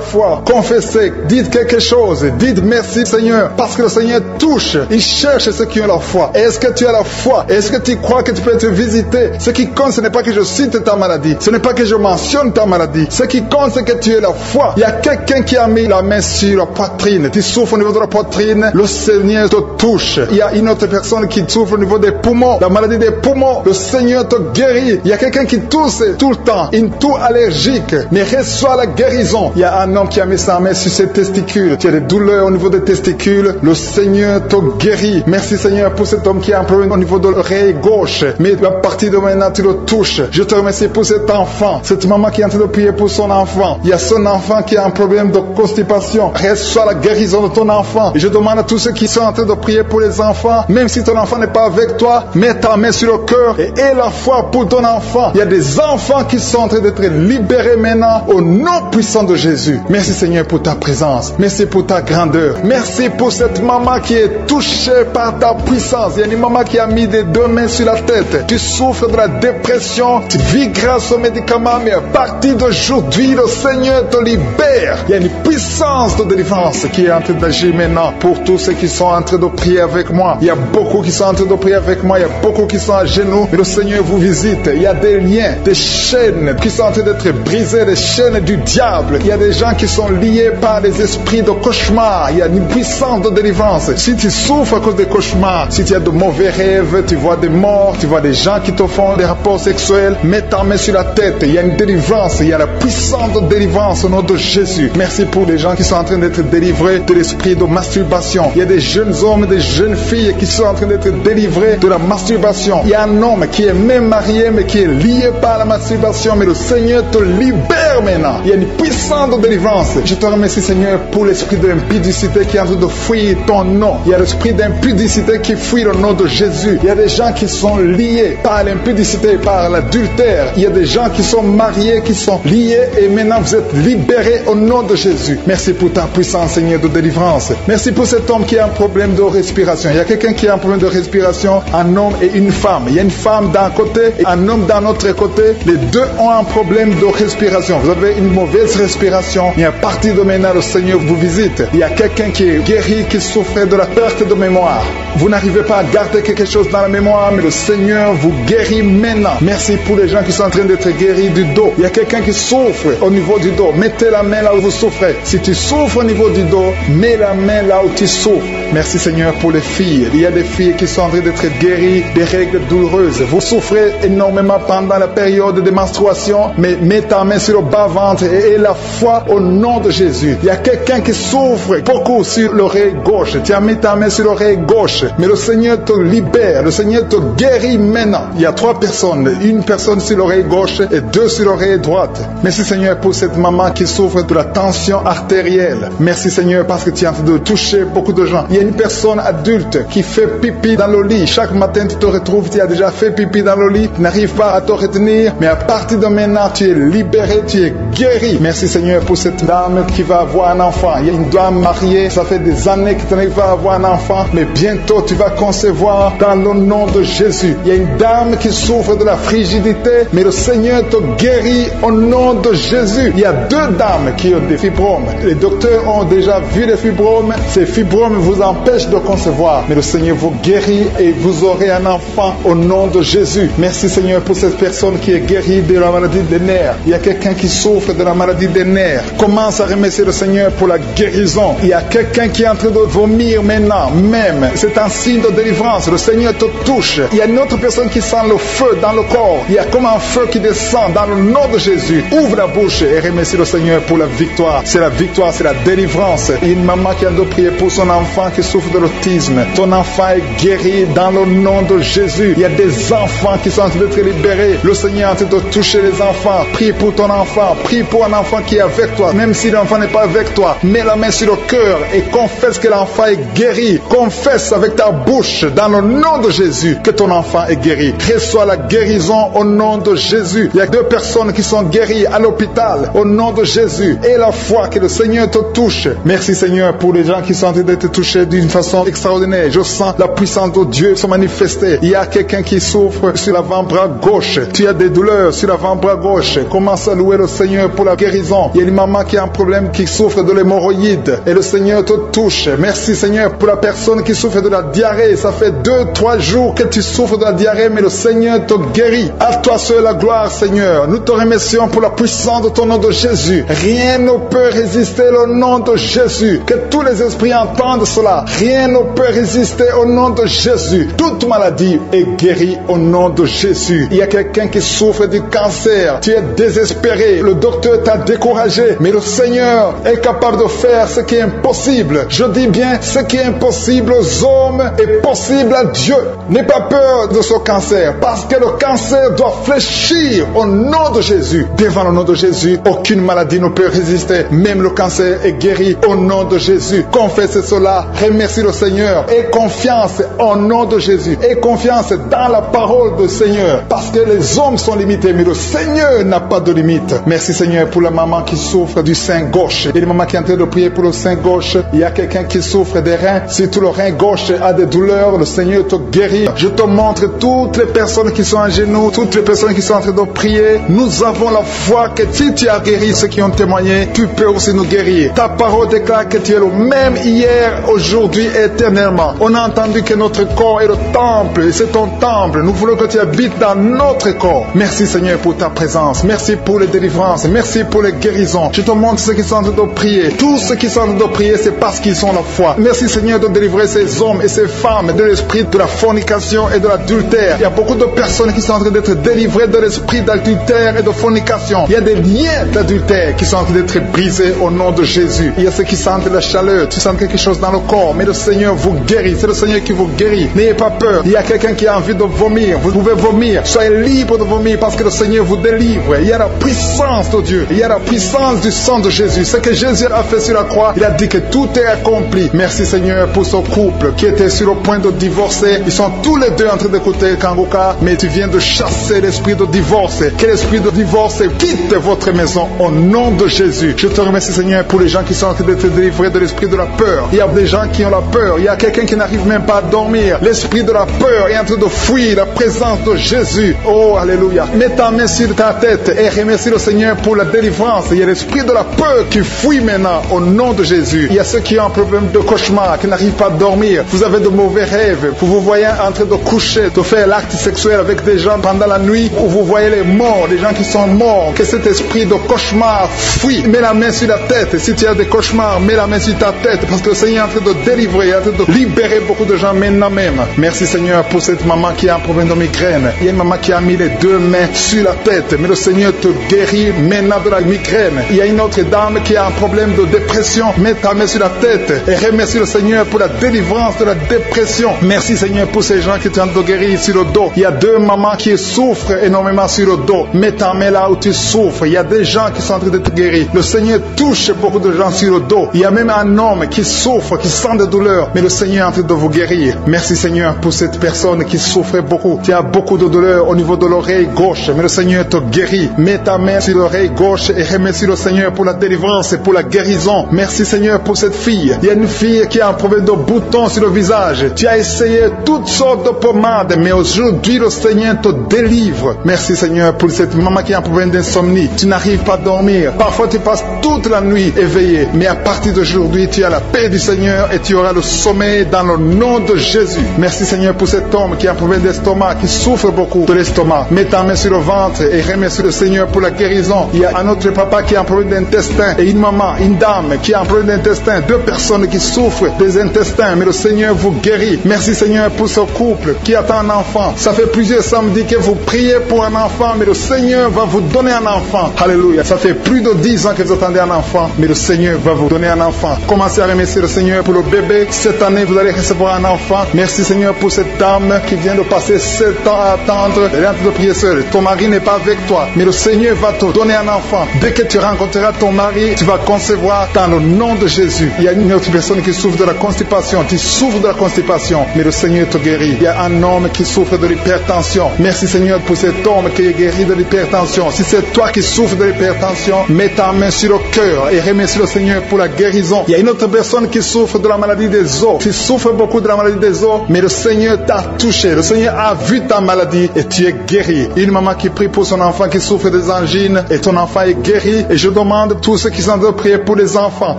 [SPEAKER 2] foi, confessez, dites quelque chose, dites merci Seigneur, parce que le Seigneur touche, il cherche ceux qui ont la foi. Est-ce que tu as la foi? Est-ce que tu crois que tu peux être visité? Ce qui compte, ce n'est pas que je cite ta maladie, ce n'est pas que je mentionne ta maladie, ce qui compte, c'est que tu aies la foi. Il y a quelqu'un qui a mis la main sur la poitrine, tu souffres au niveau de la poitrine, le Seigneur te touche. Il y a une autre personne qui souffre au niveau des poumons, la maladie des poumons, le Seigneur te guérit. Il y a quelqu'un qui tousse tout le temps, une toux allergique, mais reçoit la guérison. Il y a un homme qui a mis sa main sur ses testicules, tu as des douleurs au niveau des testicules, le Seigneur te guérit. Merci Seigneur pour cet homme qui a un problème au niveau de l'oreille gauche, mais à partir de maintenant tu le touches. Je te remercie pour cet enfant, cette maman qui est en train de prier pour son enfant. Il y a son enfant qui a un problème de constipation, reçoit la guérison de ton enfant. Et je demande à tous ceux qui sont en train de prier pour les enfants, même si ton enfant n'est pas avec toi, mets ta main sur le cœur et aie la foi pour ton enfant. Il y a des enfants qui sont en train d'être libérés maintenant au nom puissant de Jésus. Merci Seigneur pour ta présence, merci pour ta grandeur, merci pour cette maman qui est touchée par ta puissance. Il y a une maman qui a mis des deux mains sur la tête, tu souffres de la dépression, tu vis grâce aux médicaments, mais à partir d'aujourd'hui le Seigneur te libère. Il y a une puissance de délivrance qui est en train d'agir maintenant pour tous ceux qui sont en train de prier avec moi. Il y a beaucoup qui sont en train de prier avec moi, il y a beaucoup qui sont à genoux, mais le Seigneur vous visite. Il y a des liens, des chaînes qui sont en train d'être brisées, des chaînes du diable. Il y a des gens qui sont liés par des esprits de cauchemar. Il y a une puissance de délivrance. Si tu souffres à cause des cauchemars, si tu as de mauvais rêves, tu vois des morts, tu vois des gens qui te font des rapports sexuels, mets ta main sur la tête. Il y a une délivrance, il y a la puissance de délivrance au nom de Jésus. Merci pour les gens qui sont en train d'être délivrés de l'esprit de masturbation. Il y a des jeunes hommes, des jeunes filles qui sont en train d'être délivrés de la masturbation. Il y a un homme qui est même marié mais qui est lié par la masturbation, mais le Seigneur te libère maintenant. Il y a une puissance de délivrance. Je te remercie Seigneur pour l'esprit de l'impudicité qui est en train de fuir ton nom. Il y a l'esprit d'impudicité qui fuit le nom de Jésus. Il y a des gens qui sont liés par l'impudicité, par l'adultère. Il y a des gens qui sont mariés, qui sont liés et maintenant vous êtes libérés au nom de Jésus. Merci pour ta puissance Seigneur de délivrance. Merci pour cet homme qui a un problème de respiration. Il y a quelqu'un qui a un problème de respiration, un homme et une femme. Il y a une femme d'un côté et un homme d'un autre côté. Les deux ont un problème de respiration. Vous avez une mauvaise respiration, mais à partir de maintenant le Seigneur vous visite. Il y a quelqu'un qui est guéri, qui souffrait de la perte de mémoire. Vous n'arrivez pas à garder quelque chose dans la mémoire, mais le Seigneur vous guérit maintenant. Merci pour les gens qui sont en train d'être guéris du dos. Il y a quelqu'un qui souffre au niveau du dos. Mettez la main là où vous souffrez. Si tu souffres au niveau du dos, mets la main là où tu souffres. Merci Seigneur pour les filles. Il y a des filles qui sont en train d'être guéries des règles douloureuses. Vous souffrez énormément pendant la période de menstruation, mais mets ta main sur le bas-ventre et aie la foi au nom de Jésus. Il y a quelqu'un qui souffre beaucoup sur l'oreille gauche. Tu as mis ta main sur l'oreille gauche. Mais le Seigneur te libère, le Seigneur te guérit maintenant. Il y a 3 personnes, une personne sur l'oreille gauche et 2 sur l'oreille droite. Merci Seigneur pour cette maman qui souffre de la tension artérielle. Merci Seigneur parce que tu es en train de toucher beaucoup de gens. Il y a une personne adulte qui fait pipi dans le lit. Chaque matin tu te retrouves, tu as déjà fait pipi dans le lit, tu n'arrives pas à te retenir, mais à partir de maintenant tu es libéré, tu es guéri. Merci Seigneur pour cette dame qui va avoir un enfant. Il y a une dame mariée, ça fait des années que tu n'arrives pas à avoir un enfant, mais bientôt tu vas concevoir dans le nom de Jésus. Il y a une dame qui souffre de la frigidité, mais le Seigneur te guérit au nom de Jésus. Il y a 2 dames qui ont des fibromes. Les docteurs ont déjà vu les fibromes. Ces fibromes vous empêchent de concevoir, mais le Seigneur vous guérit et vous aurez un enfant au nom de Jésus. Merci Seigneur pour cette personne qui est guérie de la maladie des nerfs. Il y a quelqu'un qui souffre de la maladie des nerfs. Commence à remercier le Seigneur pour la guérison. Il y a quelqu'un qui est en train de vomir maintenant, même. C'est un signe de délivrance. Le Seigneur te touche. Il y a une autre personne qui sent le feu dans le corps. Il y a comme un feu qui descend dans le nom de Jésus. Ouvre la bouche et remercie le Seigneur pour la victoire. C'est la victoire, c'est la délivrance. Il y a une maman qui a de prier pour son enfant qui souffre de l'autisme. Ton enfant est guéri dans le nom de Jésus. Il y a des enfants qui sont en train d'être libérés. Le Seigneur est en train de toucher les enfants. Prie pour ton enfant. Prie pour un enfant qui est avec toi. Même si l'enfant n'est pas avec toi, mets la main sur le cœur et confesse que l'enfant est guéri. Confesse avec ta bouche dans le nom de Jésus que ton enfant est guéri. Reçois la guérison au nom de Jésus. Il y a 2 personnes qui sont guéries à l'hôpital au nom de Jésus. Et la foi que le Seigneur te touche. Merci Seigneur pour les gens qui sont en train d'être touchés d'une façon extraordinaire. Je sens la puissance de Dieu se manifester. Il y a quelqu'un qui souffre sur l'avant-bras gauche. Tu as des douleurs sur l'avant-bras gauche. Commence à louer le Seigneur pour la guérison. Il y a une maman qui a un problème, qui souffre de l'hémorroïde. Et le Seigneur te touche. Merci Seigneur pour la personne qui souffre de la diarrhée. Ça fait 2-3 jours que tu souffres de la diarrhée, mais le Seigneur te guérit. À toi seul la gloire Seigneur. Nous te remercions pour la puissance de ton nom de Jésus. Rien ne peut résister au nom de Jésus. Que tous les esprits entendent cela. Rien ne peut résister au nom de Jésus. Toute maladie est guérie au nom de Jésus. Il y a quelqu'un qui souffre du cancer. Tu es désespéré. Le docteur t'a découragé. Mais le Seigneur est capable de faire ce qui est impossible. Je dis bien, ce qui est impossible aux hommes est possible à Dieu. N'aie pas peur de ce cancer. Parce que le cancer doit fléchir au nom de Jésus. Devant le nom de Jésus, aucune maladie ne peut résister. Même le cancer est guéri au nom de Jésus. Confesse cela. Remercie le Seigneur. Aie confiance au nom de Jésus. Aie confiance dans la parole du Seigneur. Parce que les hommes sont limités, mais le Seigneur n'a pas de limite. Merci Seigneur pour la maman qui souffre du sein gauche. Il y a une maman qui est en train de prier pour le sein gauche. Il y a quelqu'un qui souffre des reins. Si tout le rein gauche a des douleurs, le Seigneur te guérit. Je te montre toutes les personnes qui sont à genoux, toutes les personnes qui sont en train de prier. Nous avons la foi que si tu as guéri ceux qui ont témoigné, tu peux aussi nous guérir. Ta parole déclare que tu es le même hier, aujourd'hui, éternellement. On a entendu que notre corps est le temple, et c'est ton temple. Nous voulons que tu habites dans notre corps. Merci Seigneur pour ta présence. Merci pour les délivrances. Merci pour les guérisons. Je te montre ceux qui sont en train de prier. Tous ceux qui sont en train de prier, c'est parce qu'ils ont la foi. Merci Seigneur de délivrer ces hommes et ces femmes de l'esprit de la fornication et de l'adultère. Il y a beaucoup de personnes qui sont en train d'être délivrées de l'esprit d'adultère et de fornication. Il y a des liens d'adultère qui sont en train d'être brisés au nom de Jésus. Il y a ceux qui sentent la chaleur, tu sens quelque chose dans le corps, mais le Seigneur vous guérit. C'est le Seigneur qui vous guérit. N'ayez pas peur. Il y a quelqu'un qui a envie de vomir. Vous pouvez vomir. Soyez libre de vomir parce que le Seigneur vous délivre. Il y a la puissance de Dieu. Il y a la puissance du sang de Jésus. Ce que Jésus a fait sur la croix, il a dit que tout est accompli. Merci Seigneur pour ce couple qui était sur le point de divorcer. Ils sont tous les deux en train d'écouter Kangoka, mais tu viens de chasser l'esprit de divorce. Que l'esprit de divorce quitte votre maison au nom de Jésus. Je te remercie Seigneur pour les gens qui sont en train d'être délivrés de l'esprit de la peur. Il y a des gens qui ont la peur. Il y a quelqu'un qui n'arrive même pas à dormir. L'esprit de la peur est en train de fuir la présence de Jésus. Oh, alléluia. Mets ta main sur ta tête et remercie le Seigneur pour la délivrance. Il y a l'esprit de la peur qui fuit maintenant au nom de Jésus. Il y a ceux qui ont un problème de cauchemar, qui n'arrivent pas à dormir. Vous avez de mauvais rêves. Vous vous voyez en train de coucher, de faire l'acte sexuel avec des gens pendant la nuit, où vous voyez les morts, des gens qui sont morts. Que cet esprit de cauchemar fuit. Mets la main sur la tête. Si tu as des cauchemars, mets la main sur ta tête. Parce que le Seigneur est en train de délivrer, en train de libérer beaucoup de gens maintenant même. Merci Seigneur pour cette maman qui a un problème de migraine. Il y a une maman qui a mis les deux mains sur la tête. Mais le Seigneur te guérit maintenant de la migraine. Il y a une autre dame qui a un problème de dépression. Mets ta main sur la tête et remercie le Seigneur pour la délivrance de la dépression. Merci Seigneur pour ces gens qui sont en train de guérir sur le dos. Il y a deux mamans qui souffrent énormément sur le dos. Mets ta main là où tu souffres. Il y a des gens qui sont en train de te guérir. Le Seigneur touche beaucoup de gens sur le dos. Il y a même un homme qui souffre, qui sent des douleurs. Mais le Seigneur est en train de vous guérir. Merci Seigneur pour cette personne qui souffrait beaucoup. Tu as beaucoup de douleurs au niveau de l'oreille gauche. Mais le Seigneur te guérit. Mets ta main sur l'oreille gauche et remercie le Seigneur pour la délivrance et pour la guérison. Merci Seigneur pour cette fille. Il y a une fille qui a un problème de boutons sur le visage. Tu as essayé toutes sortes de pommades, mais aujourd'hui le Seigneur te délivre. Merci Seigneur pour cette maman qui a un problème d'insomnie. Tu n'arrives pas à dormir. Parfois tu passes toute la nuit éveillé. Mais à partir d'aujourd'hui, tu as la paix du Seigneur et tu auras le sommeil dans le nom de Jésus. Merci Seigneur pour cet homme qui a un problème d'estomac, qui souffre beaucoup de l'estomac. Mets ta main sur le ventre et remercie le Seigneur pour la guérison. Il y a un autre papa qui a un problème d'intestin et une maman, une dame qui a un problème d'intestin. Deux personnes qui souffrent des intestins, mais le Seigneur vous guérit. Merci Seigneur pour ce couple qui attend un enfant. Ça fait plusieurs samedis que vous priez pour un enfant, mais le Seigneur va vous donner un enfant. Alléluia. Ça fait plus de 10 ans que vous attendez un enfant, mais le Seigneur va vous donner un enfant. Commencez à remercier le Seigneur pour le bébé. Cette année, vous allez recevoir un enfant. Merci Seigneur pour cette dame qui vient de passer 7 ans à attendre. Elle est en train de prier seule. Ton mari n'est pas avec toi, mais le Seigneur va te donner un enfant. Dès que tu rencontreras ton mari, tu vas concevoir dans le nom de Jésus. Il y a une autre personne qui souffre de la constipation. Tu souffres de la constipation, mais le Seigneur te guérit. Il y a un homme qui souffre de l'hypertension. Merci Seigneur pour cet homme qui est guéri de l'hypertension. Si c'est toi qui souffres de l'hypertension, mets ta main sur le cœur et remercie le Seigneur pour la guérison. Il y a une autre personne qui souffre de la maladie des os. Tu souffres beaucoup de la maladie des os, mais le Seigneur t'a touché. Le Seigneur a vu ta maladie et tu es guéri. Une maman qui prie pour son enfant qui souffre des angines et ton enfant est guéri. Et je demande à tous ceux qui sont en train de prier pour les enfants.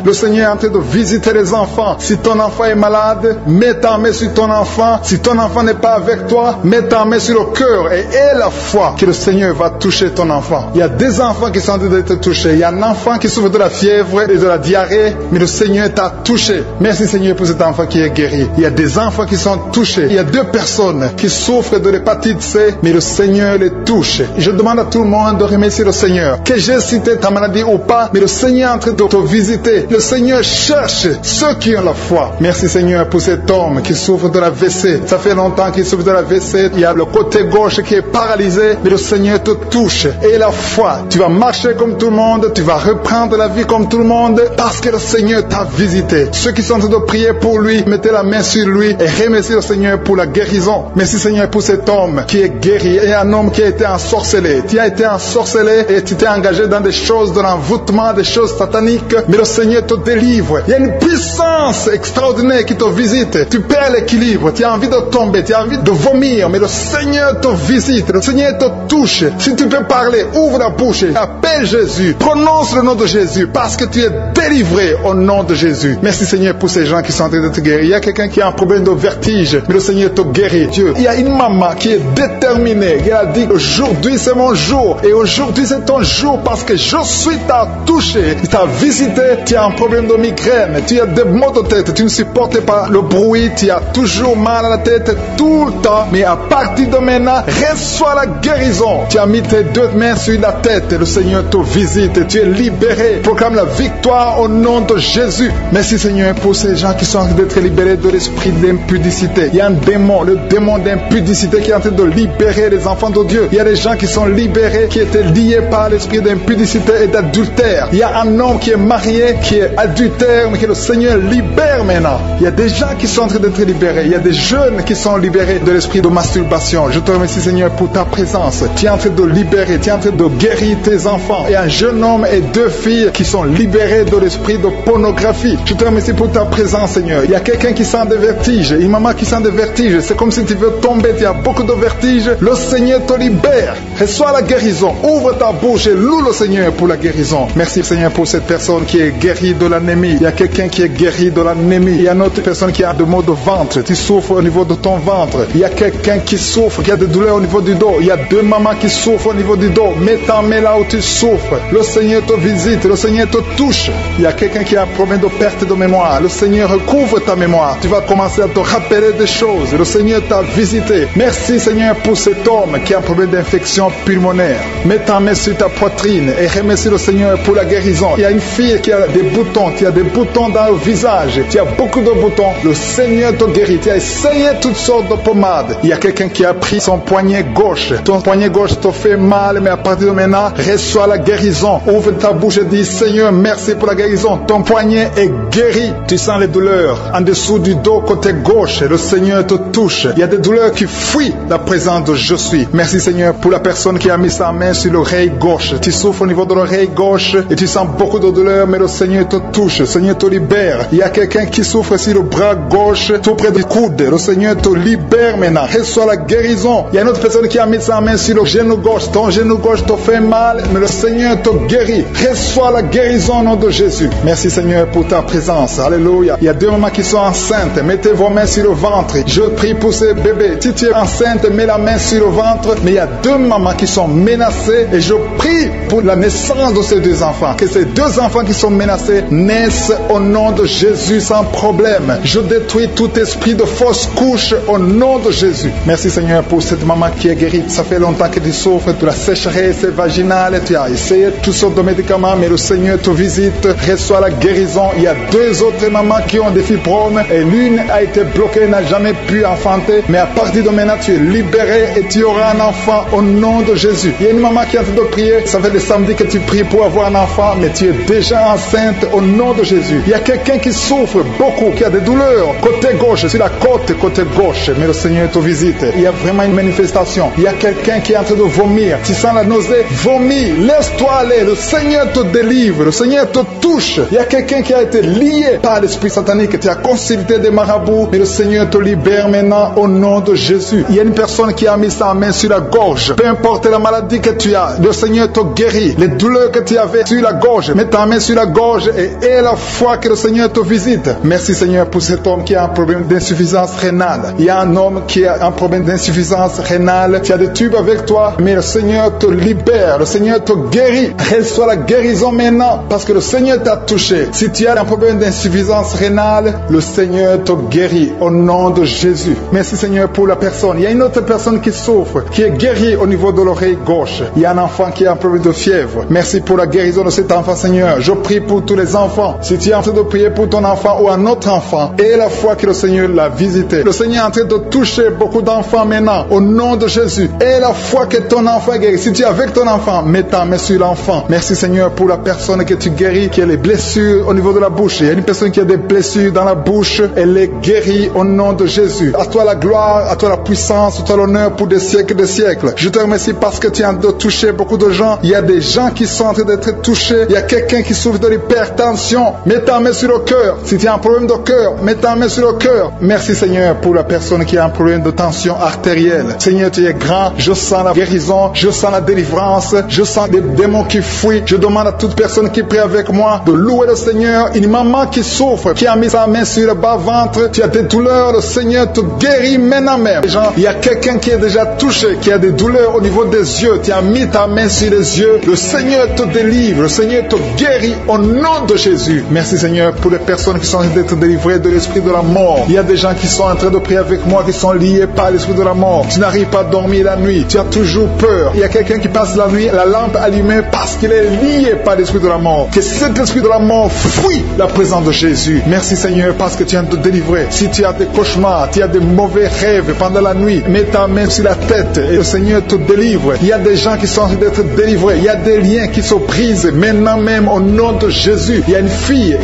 [SPEAKER 2] Le Seigneur est en train de visiter les enfants. Si ton enfant est malade, mets ta main sur ton enfant. Si ton enfant n'est pas avec toi, mets ta main sur le cœur et aie la foi que le Seigneur va toucher ton enfant. Il y a des enfants qui sont en train d'être touchés. Il y a un enfant qui souffre de la fièvre et de la diarrhée, mais le Seigneur t'a touché. Merci Seigneur pour cet enfant qui est guéri. Il y a des enfants qui sont touchés. Il y a 2 personnes qui souffrent de l'hépatite C, mais le Seigneur les touche. Je demande à tout le monde de remercier le Seigneur. Que j'ai cité ta maladie ou pas, mais le Seigneur est en train de te visiter. Le Seigneur cherche ceux qui ont la foi. Merci Seigneur pour cet homme qui souffre de la WC. Ça fait longtemps qu'il souffre de la WC. Il y a le côté gauche qui est paralysé, mais le Seigneur te touche. Et la foi, tu vas marcher comme tout le monde, tu vas reprendre la vie comme tout le monde, parce que le Seigneur t'a visité. Ceux qui sont en train de prier pour lui, mettez la main sur lui et remerciez le Seigneur pour la guérison. Merci Seigneur pour cet homme qui est guéri et un homme qui a été ensorcelé. Tu as été ensorcelé et tu t'es engagé dans des choses de l'envoûtement, des choses sataniques, mais le Seigneur te délivre. Il y a une puissance extraordinaire qui te visite. Tu perds l'équilibre, tu as envie de tomber, tu as envie de vomir, mais le Seigneur te visite, le Seigneur te touche. Si tu peux parler, ouvre la bouche, appelle Jésus, prononce le nom de Jésus, parce que tu es délivré au nom de Jésus. Merci Seigneur pour ces gens qui sont en train de te guérir. Il y a quelqu'un qui a un problème de vertige, mais le Seigneur te guérit. Dieu, il y a une maman qui est déterminée, qui a dit aujourd'hui c'est mon jour, et aujourd'hui c'est ton jour parce que je suis t'a touché, il t'a visité. Tu as un problème de migraine, tu as des maux de tête, tu ne supportes pas le bruit, tu as toujours mal à la tête tout le temps, mais à partir de maintenant, reçois la guérison. Tu as mis tes 2 mains sur la tête, le Seigneur te visite, tu es libéré. Proclame la victoire au nom de Jésus. Merci Seigneur pour ces gens qui sont en train d'être libérés de l'esprit d'impudicité. Il y a un démon, le démon d'impudicité qui est en train de libérer les enfants de Dieu. Il y a des gens qui sont libérés, qui étaient liés par l'esprit d'impudicité et d'adultère. Il y a un homme qui est marié, qui est adultère, mais que le Seigneur libère maintenant. Il y a des gens qui sont en train d'être libérés. Il y a des jeunes qui sont libérés de l'esprit de masturbation. Je te remercie Seigneur pour ta présence. Tu es en train de libérer, tu es en train de guérir tes enfants. Il y a un jeune homme et 2 filles qui sont libérés de l'esprit de pornographie. Je te remercie pour ta présence Seigneur. Il y a quelqu'un qui sent des vertiges, une maman qui sent des vertiges. C'est comme si tu veux tomber, tu as beaucoup de vertiges. Le Seigneur te libère. Reçois la guérison. Ouvre ta bouche et loue le Seigneur pour la guérison. Merci Seigneur pour cette personne qui est guérie de l'anémie. Il y a quelqu'un qui est guéri de l'anémie. Il y a une autre personne qui a des maux de ventre. Tu souffres au niveau de ton ventre. Il y a quelqu'un qui souffre, qui a des douleurs au niveau du dos. Il y a 2 mamans qui souffrent au niveau du dos. Mets ta main là où tu souffres. Le Seigneur te visite. Le Seigneur te touche. Il y a quelqu'un qui a un problème de perte de mémoire. Le Seigneur recouvre ta mémoire. Tu vas commencer à te rappeler des choses. Le Seigneur t'a visité. Merci Seigneur pour cet homme qui a un problème d'infection pulmonaire. Mets ta main sur ta poitrine et remercie le Seigneur pour la guérison. Il y a une fille qui a des boutons, qui a des boutons dans le visage. Tu as beaucoup de boutons. Le Seigneur te guérit. Tu as essayé toutes sortes de pommades. Il y a quelqu'un qui a pris son poignet gauche. Ton poignet gauche te fait mal, mais à partir de maintenant, reçois la guérison. Ouvre ta bouche et dis, Seigneur, merci pour la guérison. Ton poignet est guéri. Tu sens les douleurs en dessous du dos côté gauche. Le Seigneur te touche. Il y a des douleurs qui fuient la présence de Je suis. Merci Seigneur pour la personne qui a mis sa main sur l'oreille gauche. Tu souffres au niveau de l'oreille gauche et tu sens beaucoup de douleur, mais le Seigneur te touche. Le Seigneur te libère. Il y a quelqu'un qui souffre sur le bras gauche, tout près du coude. Le Seigneur te libère maintenant. Reçois la guérison. Il y a une autre personne qui a mis sa main sur le genou gauche. Ton genou gauche te fait mal, mais le Seigneur te guérit. Reçois la guérison au nom de Jésus. Merci Seigneur pour ta présence. Alléluia. Il y a deux mamans qui sont enceintes. Mettez vos mains sur le ventre. Je prie pour ces bébés. Si tu es enceinte, mets la main sur le ventre. Mais il y a deux mamans qui sont menacées et je prie pour la naissance de ces deux enfants. Que ces deux enfants qui sont menacés naissent au nom de Jésus sans problème. Je détruis tout esprit de fausse couche au nom de Jésus. Merci Seigneur pour cette maman qui est guérie. Ça fait longtemps que tu souffres de la sécheresse vaginale. Tu as essayé toutes sortes de médicaments, mais le Seigneur te visite. Reçois la guérison. Il y a deux autres mamans qui ont des fibromes et l'une a été bloquée, n'a jamais pu enfanter. Mais à partir de maintenant, tu es libéré et tu auras un enfant au nom de Jésus. Il y a une maman qui est en train de prier. Ça fait des samedis que tu pries pour avoir un enfant, mais tu es déjà enceinte au nom de Jésus. Il y a quelqu'un qui souffre beaucoup, qui a des douleurs côté gauche, sur la côte côté gauche, mais le Seigneur te visite. Il y a vraiment une manifestation. Il y a quelqu'un qui est en train de vomir. Tu sens la nausée, vomis, laisse-toi aller. Le Seigneur te délivre, le Seigneur te touche. Il y a quelqu'un qui a été lié par l'esprit satanique. Tu as consulté des marabouts, mais le Seigneur te libère maintenant au nom de Jésus. Il y a une personne qui a mis sa main sur la gorge. Peu importe la maladie que tu as, le Seigneur te guérit. Les douleurs que tu avais sur la gorge, mets ta main sur la gorge et la foi que le Seigneur te visite. Merci Seigneur pour cet homme qui a un problème d'insuffisance rénale. Il y a un homme qui a un problème d'insuffisance rénale. Tu as des tubes avec toi, mais le Seigneur te libère. Le Seigneur te guérit. Reçois la guérison maintenant parce que le Seigneur t'a touché. Si tu as un problème d'insuffisance rénale, le Seigneur te guérit au nom de Jésus. Merci Seigneur pour la personne. Il y a une autre personne qui souffre, qui est guérie au niveau de l'oreille gauche. Il y a un enfant qui a un problème de fièvre. Merci pour la guérison de cet enfant Seigneur. Je prie pour tous les enfants. Si tu es en train de prier pour ton enfant ou un autre enfant, et la foi que le Seigneur l'a visité. Le Seigneur est en train de toucher beaucoup d'enfants maintenant au nom de Jésus. Et la foi que ton enfant est guéri. Si tu es avec ton enfant, mets ta main sur l'enfant. Merci Seigneur pour la personne que tu guéris, qui a les blessures au niveau de la bouche. Il y a une personne qui a des blessures dans la bouche. Elle est guérie au nom de Jésus. À toi la gloire, à toi la puissance, à toi l'honneur pour des siècles et des siècles. Je te remercie parce que tu es en train de toucher beaucoup de gens. Il y a des gens qui sont en train d'être touchés. Il y a quelqu'un qui souffre de l'hypertension. Mets ta main sur le cœur. Si tu as un problème de cœur, mets ta main sur le cœur. Merci Seigneur pour la personne qui a un problème de tension artérielle. Seigneur, tu es grand. Je sens la guérison. Je sens la délivrance. Je sens des démons qui fuient. Je demande à toute personne qui prie avec moi de louer le Seigneur. Une maman qui souffre, qui a mis sa main sur le bas-ventre. Tu as des douleurs. Le Seigneur te guérit maintenant même. Il y a quelqu'un qui est déjà touché, qui a des douleurs au niveau des yeux. Tu as mis ta main sur les yeux. Le Seigneur te délivre. Le Seigneur te guérit au nom de Jésus. Merci Seigneur pour les personnes qui sont en train d'être délivrées de l'esprit de la mort. Il y a des gens qui sont en train de prier avec moi, qui sont liés par l'esprit de la mort. Tu n'arrives pas à dormir la nuit. Tu as toujours peur. Il y a quelqu'un qui passe la nuit, la lampe allumée parce qu'il est lié par l'esprit de la mort. Que cet esprit de la mort fuit la présence de Jésus. Merci Seigneur parce que tu es en train de délivrer. Si tu as des cauchemars, tu as des mauvais rêves pendant la nuit, mets ta main sur la tête et le Seigneur te délivre. Il y a des gens qui sont en train d'être délivrés. Il y a des liens qui se brisent maintenant même au nom de Jésus. Il y a une fille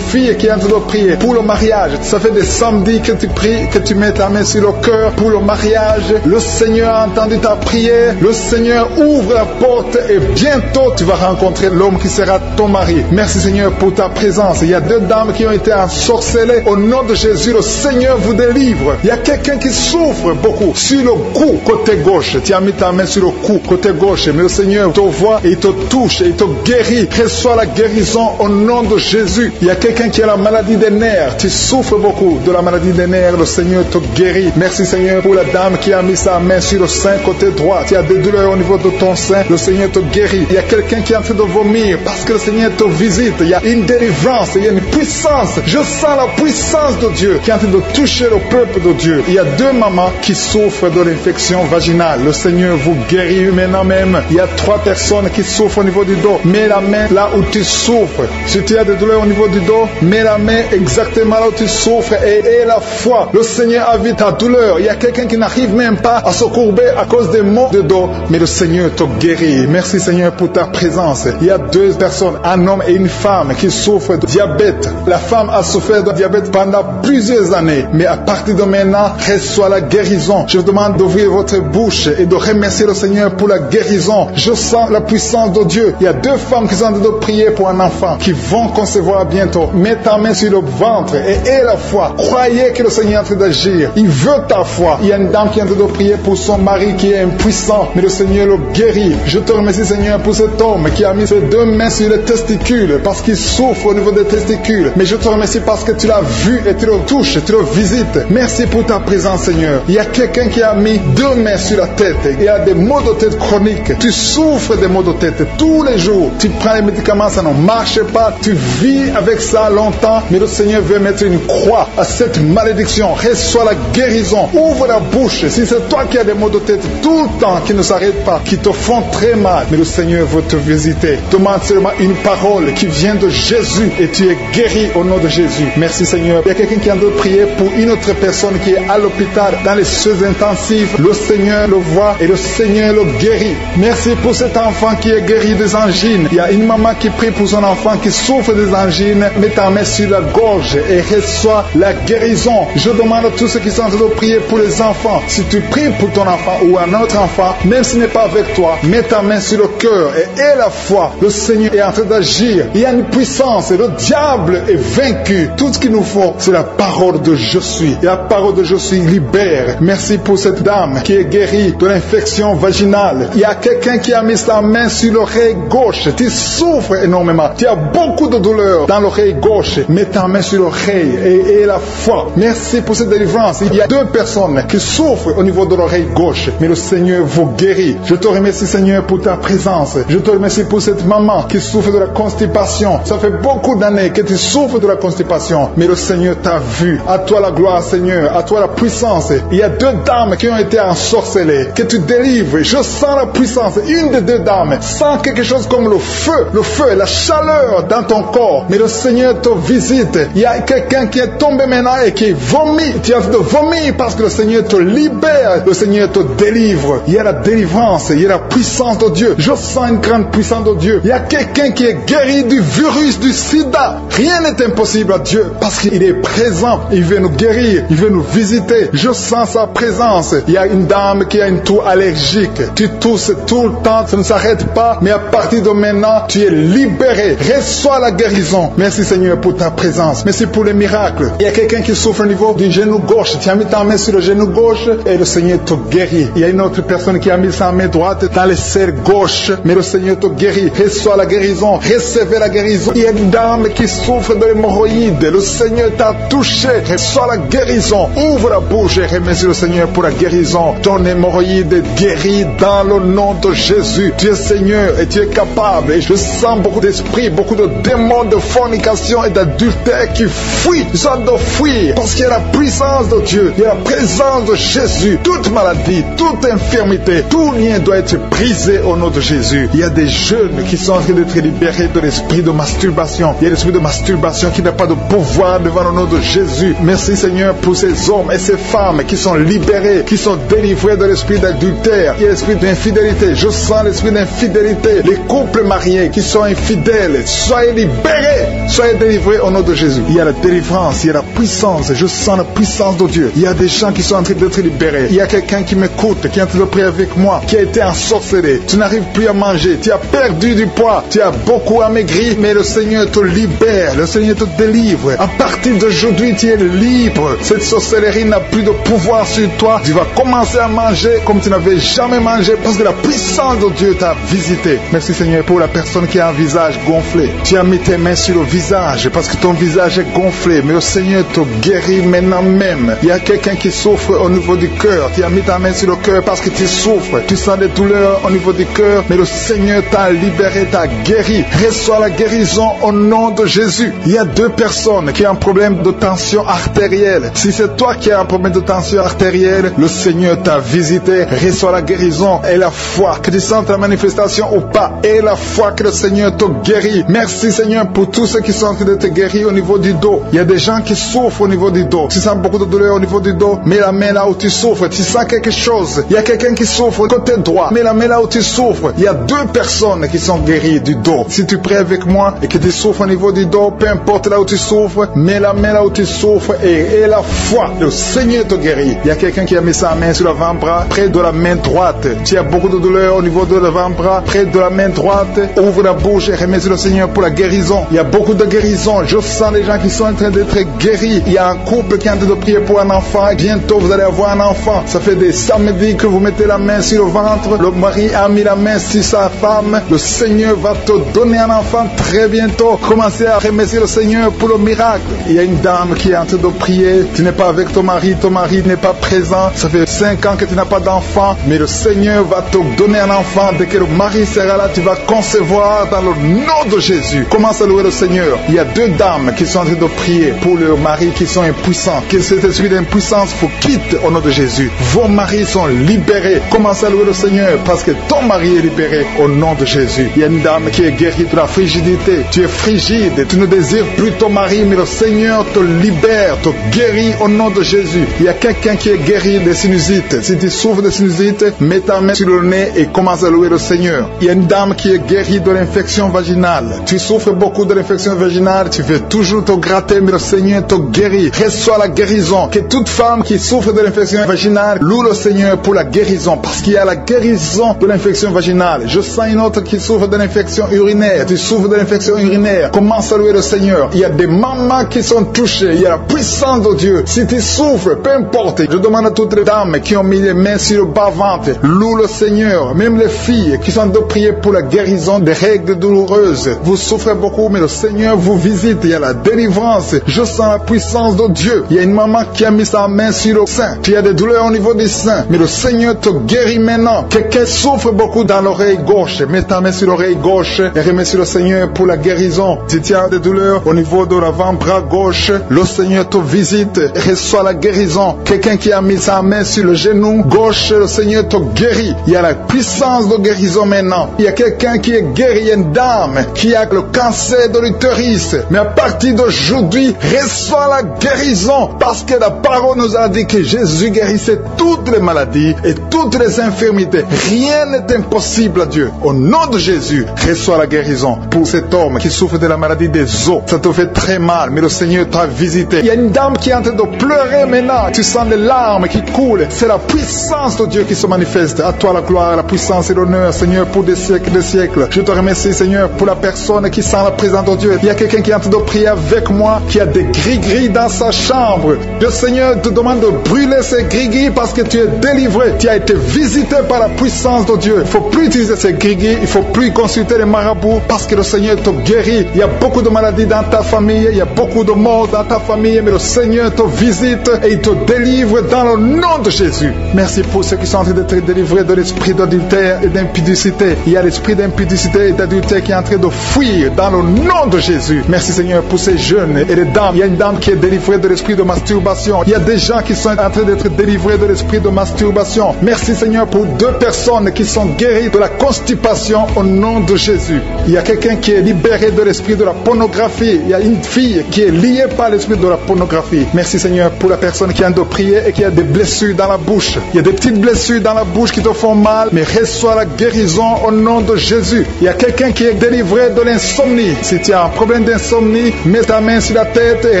[SPEAKER 2] qui est en train de prier pour le mariage. Ça fait des samedis que tu pries, que tu mets ta main sur le cœur pour le mariage. Le Seigneur a entendu ta prière. Le Seigneur ouvre la porte et bientôt tu vas rencontrer l'homme qui sera ton mari. Merci Seigneur pour ta présence. Il y a deux dames qui ont été ensorcelées. Au nom de Jésus, le Seigneur vous délivre. Il y a quelqu'un qui souffre beaucoup sur le cou, côté gauche. Tu as mis ta main sur le cou, côté gauche. Mais le Seigneur te voit et il te touche et il te guérit. Reçois la guérison au nom de Jésus. Il y a quelqu'un qui a la maladie des nerfs. Tu souffres beaucoup de la maladie des nerfs. Le Seigneur te guérit. Merci Seigneur pour la dame qui a mis sa main sur le sein côté droit. Tu as des douleurs au niveau de ton sein. Le Seigneur te guérit. Il y a quelqu'un qui est en train de vomir parce que le Seigneur te visite. Il y a une délivrance. Il y a une puissance. Je sens la puissance de Dieu qui est en train de toucher le peuple de Dieu. Il y a deux mamans qui souffrent de l'infection vaginale. Le Seigneur vous guérit maintenant même. Il y a 3 personnes qui souffrent au niveau du dos. Mets la main là où tu souffres. Si tu as des douleurs au niveau du dos, mets la main exactement là où tu souffres. souffre et la foi. Le Seigneur a vu ta douleur. Il y a quelqu'un qui n'arrive même pas à se courber à cause des maux de dos, mais le Seigneur te guérit. Merci Seigneur pour ta présence. Il y a deux personnes, un homme et une femme qui souffrent de diabète. La femme a souffert de diabète pendant plusieurs années, mais à partir de maintenant, reçoit la guérison. Je vous demande d'ouvrir votre bouche et de remercier le Seigneur pour la guérison. Je sens la puissance de Dieu. Il y a deux femmes qui sont en train de prier pour un enfant qui vont concevoir bientôt. Mets ta main sur le ventre et aie la foi. Croyez que le Seigneur est en train d'agir. Il veut ta foi. Il y a une dame qui est en train de prier pour son mari qui est impuissant, mais le Seigneur le guérit. Je te remercie Seigneur pour cet homme qui a mis ses deux mains sur les testicules parce qu'il souffre au niveau des testicules. Mais je te remercie parce que tu l'as vu et tu le touches, tu le visites. Merci pour ta présence Seigneur. Il y a quelqu'un qui a mis deux mains sur la tête. Il y a des maux de tête chroniques. Tu souffres des maux de tête tous les jours. Tu prends les médicaments, ça ne marche pas. Tu vis avec ça longtemps, mais le Seigneur veut mettre une croix à cette malédiction. Reçois la guérison. Ouvre la bouche. Si c'est toi qui as des maux de tête tout le temps qui ne s'arrêtent pas, qui te font très mal, mais le Seigneur veut te visiter. Demande seulement une parole qui vient de Jésus et tu es guéri au nom de Jésus. Merci Seigneur. Il y a quelqu'un qui a de prier pour une autre personne qui est à l'hôpital dans les soins intensifs. Le Seigneur le voit et le Seigneur le guérit. Merci pour cet enfant qui est guéri des angines. Il y a une maman qui prie pour son enfant qui souffre des angines. Mets ta main sur la gorge et reçois la guérison. Je demande à tous ceux qui sont en train de prier pour les enfants. Si tu pries pour ton enfant ou un autre enfant, même s'il n'est pas avec toi, mets ta main sur le cœur et aie la foi. Le Seigneur est en train d'agir. Il y a une puissance et le diable est vaincu. Tout ce qu'il nous faut, c'est la parole de je suis. Et la parole de je suis libère. Merci pour cette dame qui est guérie de l'infection vaginale. Il y a quelqu'un qui a mis sa main sur l'oreille gauche. Tu souffres énormément. Tu as beaucoup de douleur dans l'oreille gauche. Mets ta main sur l'oreille et la foi. Merci pour cette délivrance. Il y a deux personnes qui souffrent au niveau de l'oreille gauche, mais le Seigneur vous guérit. Je te remercie Seigneur pour ta présence. Je te remercie pour cette maman qui souffre de la constipation. Ça fait beaucoup d'années que tu souffres de la constipation, mais le Seigneur t'a vu. À toi la gloire Seigneur, à toi la puissance. Il y a deux dames qui ont été ensorcelées, que tu délivres. Je sens la puissance. Une des deux dames sent quelque chose comme le feu, la chaleur dans ton corps, mais le Seigneur te visite. Il y a quelqu'un qui est tombé maintenant et qui vomit. Tu as de vomir parce que le Seigneur te libère, le Seigneur te délivre. Il y a la délivrance, il y a la puissance de Dieu. Je sens une grande puissance de Dieu. Il y a quelqu'un qui est guéri du virus du sida. Rien n'est impossible à Dieu parce qu'il est présent. Il veut nous guérir, il veut nous visiter. Je sens sa présence. Il y a une dame qui a une toux allergique. Tu tousses tout le temps, ça ne s'arrête pas, mais à partir de maintenant, tu es libéré. Reçois la guérison. Merci Seigneur pour ta présence. Merci pour les miracles. Il y a quelqu'un qui souffre au niveau du genou gauche. Tu as mis ta main sur le genou gauche et le Seigneur te guérit. Il y a une autre personne qui a mis sa main droite dans les serres gauche, mais le Seigneur te guérit. Reçois la guérison. Recevez la guérison. Il y a une dame qui souffre de l'hémorroïde. Le Seigneur t'a touché. Reçois la guérison. Ouvre la bouche et remercie le Seigneur pour la guérison. Ton hémorroïde est guéri dans le nom de Jésus. Tu es Seigneur et tu es capable. Et je sens beaucoup d'esprits, beaucoup de démons de fornication et d'adultère qui fuient. Ils sont de fuir parce qu'il y a la puissance de Dieu. Il y a la présence de Jésus. Toute maladie, toute infirmité, tout lien doit être brisé au nom de Jésus. Il y a des jeunes qui sont en train d'être libérés de l'esprit de masturbation. Il y a l'esprit de masturbation qui n'a pas de pouvoir devant le nom de Jésus. Merci Seigneur pour ces hommes et ces femmes qui sont libérés, qui sont délivrés de l'esprit d'adultère. Il y a l'esprit d'infidélité. Je sens l'esprit d'infidélité. Les couples mariés qui sont infidèles, soyez libérés, soyez délivrés au nom de Jésus. Il y a la délivrance, il y a la puissance. Je sens la puissance de Dieu. Il y a des gens qui sont en train d'être libérés. Il y a quelqu'un qui m'écoute, qui est en train de prier avec moi, qui a été ensorcelé. Tu n'arrives plus à manger, tu as perdu du poids, tu as beaucoup amaigri, mais le Seigneur te libère, le Seigneur te délivre. À partir d'aujourd'hui, tu es libre. Cette sorcellerie n'a plus de pouvoir sur toi. Tu vas commencer à manger comme tu n'avais jamais mangé parce que la puissance de Dieu t'a visité. Merci Seigneur pour la personne qui a un visage gonflé. Tu as mis tes mains sur le visage parce que ton visage est gonflé, mais le Seigneur te guérit maintenant même. Il y a quelqu'un qui souffre au niveau du cœur. Tu as mis ta main sur le cœur parce que tu souffres. Tu sens des douleurs au niveau du cœur, mais le Seigneur t'a libéré, t'a guéri. Reçois la guérison au nom de Jésus. Il y a deux personnes qui ont un problème de tension artérielle. Si c'est toi qui as un problème de tension artérielle, le Seigneur t'a visité. Reçois la guérison et la foi. Que tu sentes la manifestation ou pas, et la foi que le Seigneur te guérit. Merci Seigneur pour tous ceux qui sont en train de te guérir au niveau du dos. Il y a des gens qui souffres au niveau du dos. Tu sens beaucoup de douleur au niveau du dos, mets la main là où tu souffres. Tu sens quelque chose. Il y a quelqu'un qui souffre côté droit. Mets la main là où tu souffres. Il y a 2 personnes qui sont guéries du dos. Si tu pries avec moi et que tu souffres au niveau du dos, peu importe là où tu souffres, mets la main là où tu souffres et la foi, le Seigneur te guérit. Il y a quelqu'un qui a mis sa main sur l'avant-bras, près de la main droite. Tu as beaucoup de douleur au niveau de l'avant-bras, près de la main droite. Ouvre la bouche et remercie le Seigneur pour la guérison. Il y a beaucoup de guérison. Je sens les gens qui sont en train d'être guéris. Il y a un couple qui est en train de prier pour un enfant. Bientôt, vous allez avoir un enfant. Ça fait des samedis que vous mettez la main sur le ventre. Le mari a mis la main sur sa femme. Le Seigneur va te donner un enfant très bientôt. Commencez à remercier le Seigneur pour le miracle. Il y a une dame qui est en train de prier. Tu n'es pas avec ton mari n'est pas présent. Ça fait 5 ans que tu n'as pas d'enfant. Mais le Seigneur va te donner un enfant. Dès que le mari sera là, tu vas concevoir dans le nom de Jésus. Commence à louer le Seigneur. Il y a 2 dames qui sont en train de prier pour leurs maris qui sont impuissants. Que cet esprit d'impuissance vous quitte au nom de Jésus. Vos maris sont libérés. Commence à louer le Seigneur parce que ton mari est libéré au nom de Jésus. Il y a une dame qui est guérie de la frigidité. Tu es frigide. Tu ne désires plus ton mari, mais le Seigneur te libère, te guérit au nom de Jésus. Il y a quelqu'un qui est guéri des sinusites. Si tu souffres de sinusite, mets ta main sur le nez et commence à louer le Seigneur. Il y a une dame qui est guérie de l'infection vaginale. Tu souffres beaucoup de l'infection vaginale, tu veux toujours te gratter, mais le Seigneur te guérit. Reçois la guérison. Que toute femme qui souffre de l'infection vaginale loue le Seigneur pour la guérison, parce qu'il y a la guérison de l'infection vaginale. Je sens une autre qui souffre de l'infection urinaire. Tu souffres de l'infection urinaire. Commence à louer le Seigneur. Il y a des mamans qui sont touchées. Il y a la puissance de Dieu. Si tu souffres, peu importe. Je demande à toutes les dames qui ont mis les mains sur le bas-ventre, loue le Seigneur. Même les filles qui sont de prier pour la guérison des règles douloureuses. Vous souffrez beaucoup, mais le Seigneur vous visite. Il y a la délivrance. Je sens la puissance de Dieu. Il y a une maman qui a mis sa main sur le sein. Tu as des douleurs au niveau du sein, mais le Seigneur te guérit maintenant. Quelqu'un souffre beaucoup dans l'oreille gauche. Mets ta main sur l'oreille gauche et remercie le Seigneur pour la guérison. Si tu as des douleurs au niveau de l'avant-bras gauche, le Seigneur te visite et reçoit la guérison. Quelqu'un qui a mis sa main sur le genou gauche, le Seigneur te guérit. Il y a la puissance de guérison maintenant. Il y a quelqu'un qui est guéri, il y a une dame qui a le cancer de l'utérus. Mais à partir d'aujourd'hui, reçoit la guérison parce que la parole nous a dit que Jésus guérissait toutes les maladies et toutes les infirmités. Rien n'est impossible à Dieu. Au nom de Jésus, reçois la guérison pour cet homme qui souffre de la maladie des os. Ça te fait très mal, mais le Seigneur t'a visité. Il y a une dame qui est en train de pleurer maintenant. Tu sens les larmes qui coulent. C'est la puissance de Dieu qui se manifeste. À toi la gloire, la puissance et l'honneur, Seigneur, pour des siècles et des siècles. Je te remercie, Seigneur, pour la personne qui sent la présence de Dieu. Il y a quelqu'un qui est en train de prier avec moi, qui a des gris-gris dans sa chambre. Le Seigneur te demande de brûler ces gris-gris parce que tu es délivré. Tu as été visité par la puissance de Dieu. Il ne faut plus utiliser ces gris-gris. Il ne faut plus consulter les marabouts parce que le Seigneur te guérit. Il y a beaucoup de maladies dans ta famille. Il y a beaucoup de morts dans ta famille. Mais le Seigneur te visite et il te délivre dans le nom de Jésus. Merci pour ceux qui sont en train d'être délivrés de l'esprit d'adultère et d'impudicité. Il y a l'esprit d'impudicité et d'adultère qui est en train de fuir dans le nom de Jésus. Merci Seigneur pour ces jeunes et les dames. Il y a une dame qui est délivrée de l'esprit de masturbation. Il y a des gens qui sont en train d'être délivrés de l'esprit de masturbation. Merci Seigneur pour 2 personnes qui sont guéries de la constipation au nom de Jésus. Il y a quelqu'un qui est libéré de l'esprit de la pornographie. Il y a une fille qui est liée par l'esprit de la pornographie. Merci Seigneur pour la personne qui a de prier et qui a des blessures dans la bouche. Il y a des petites blessures dans la bouche qui te font mal, mais reçois la guérison au nom de Jésus. Il y a quelqu'un qui est délivré de l'insomnie. Si tu as un problème d'insomnie, mets ta main sur la tête et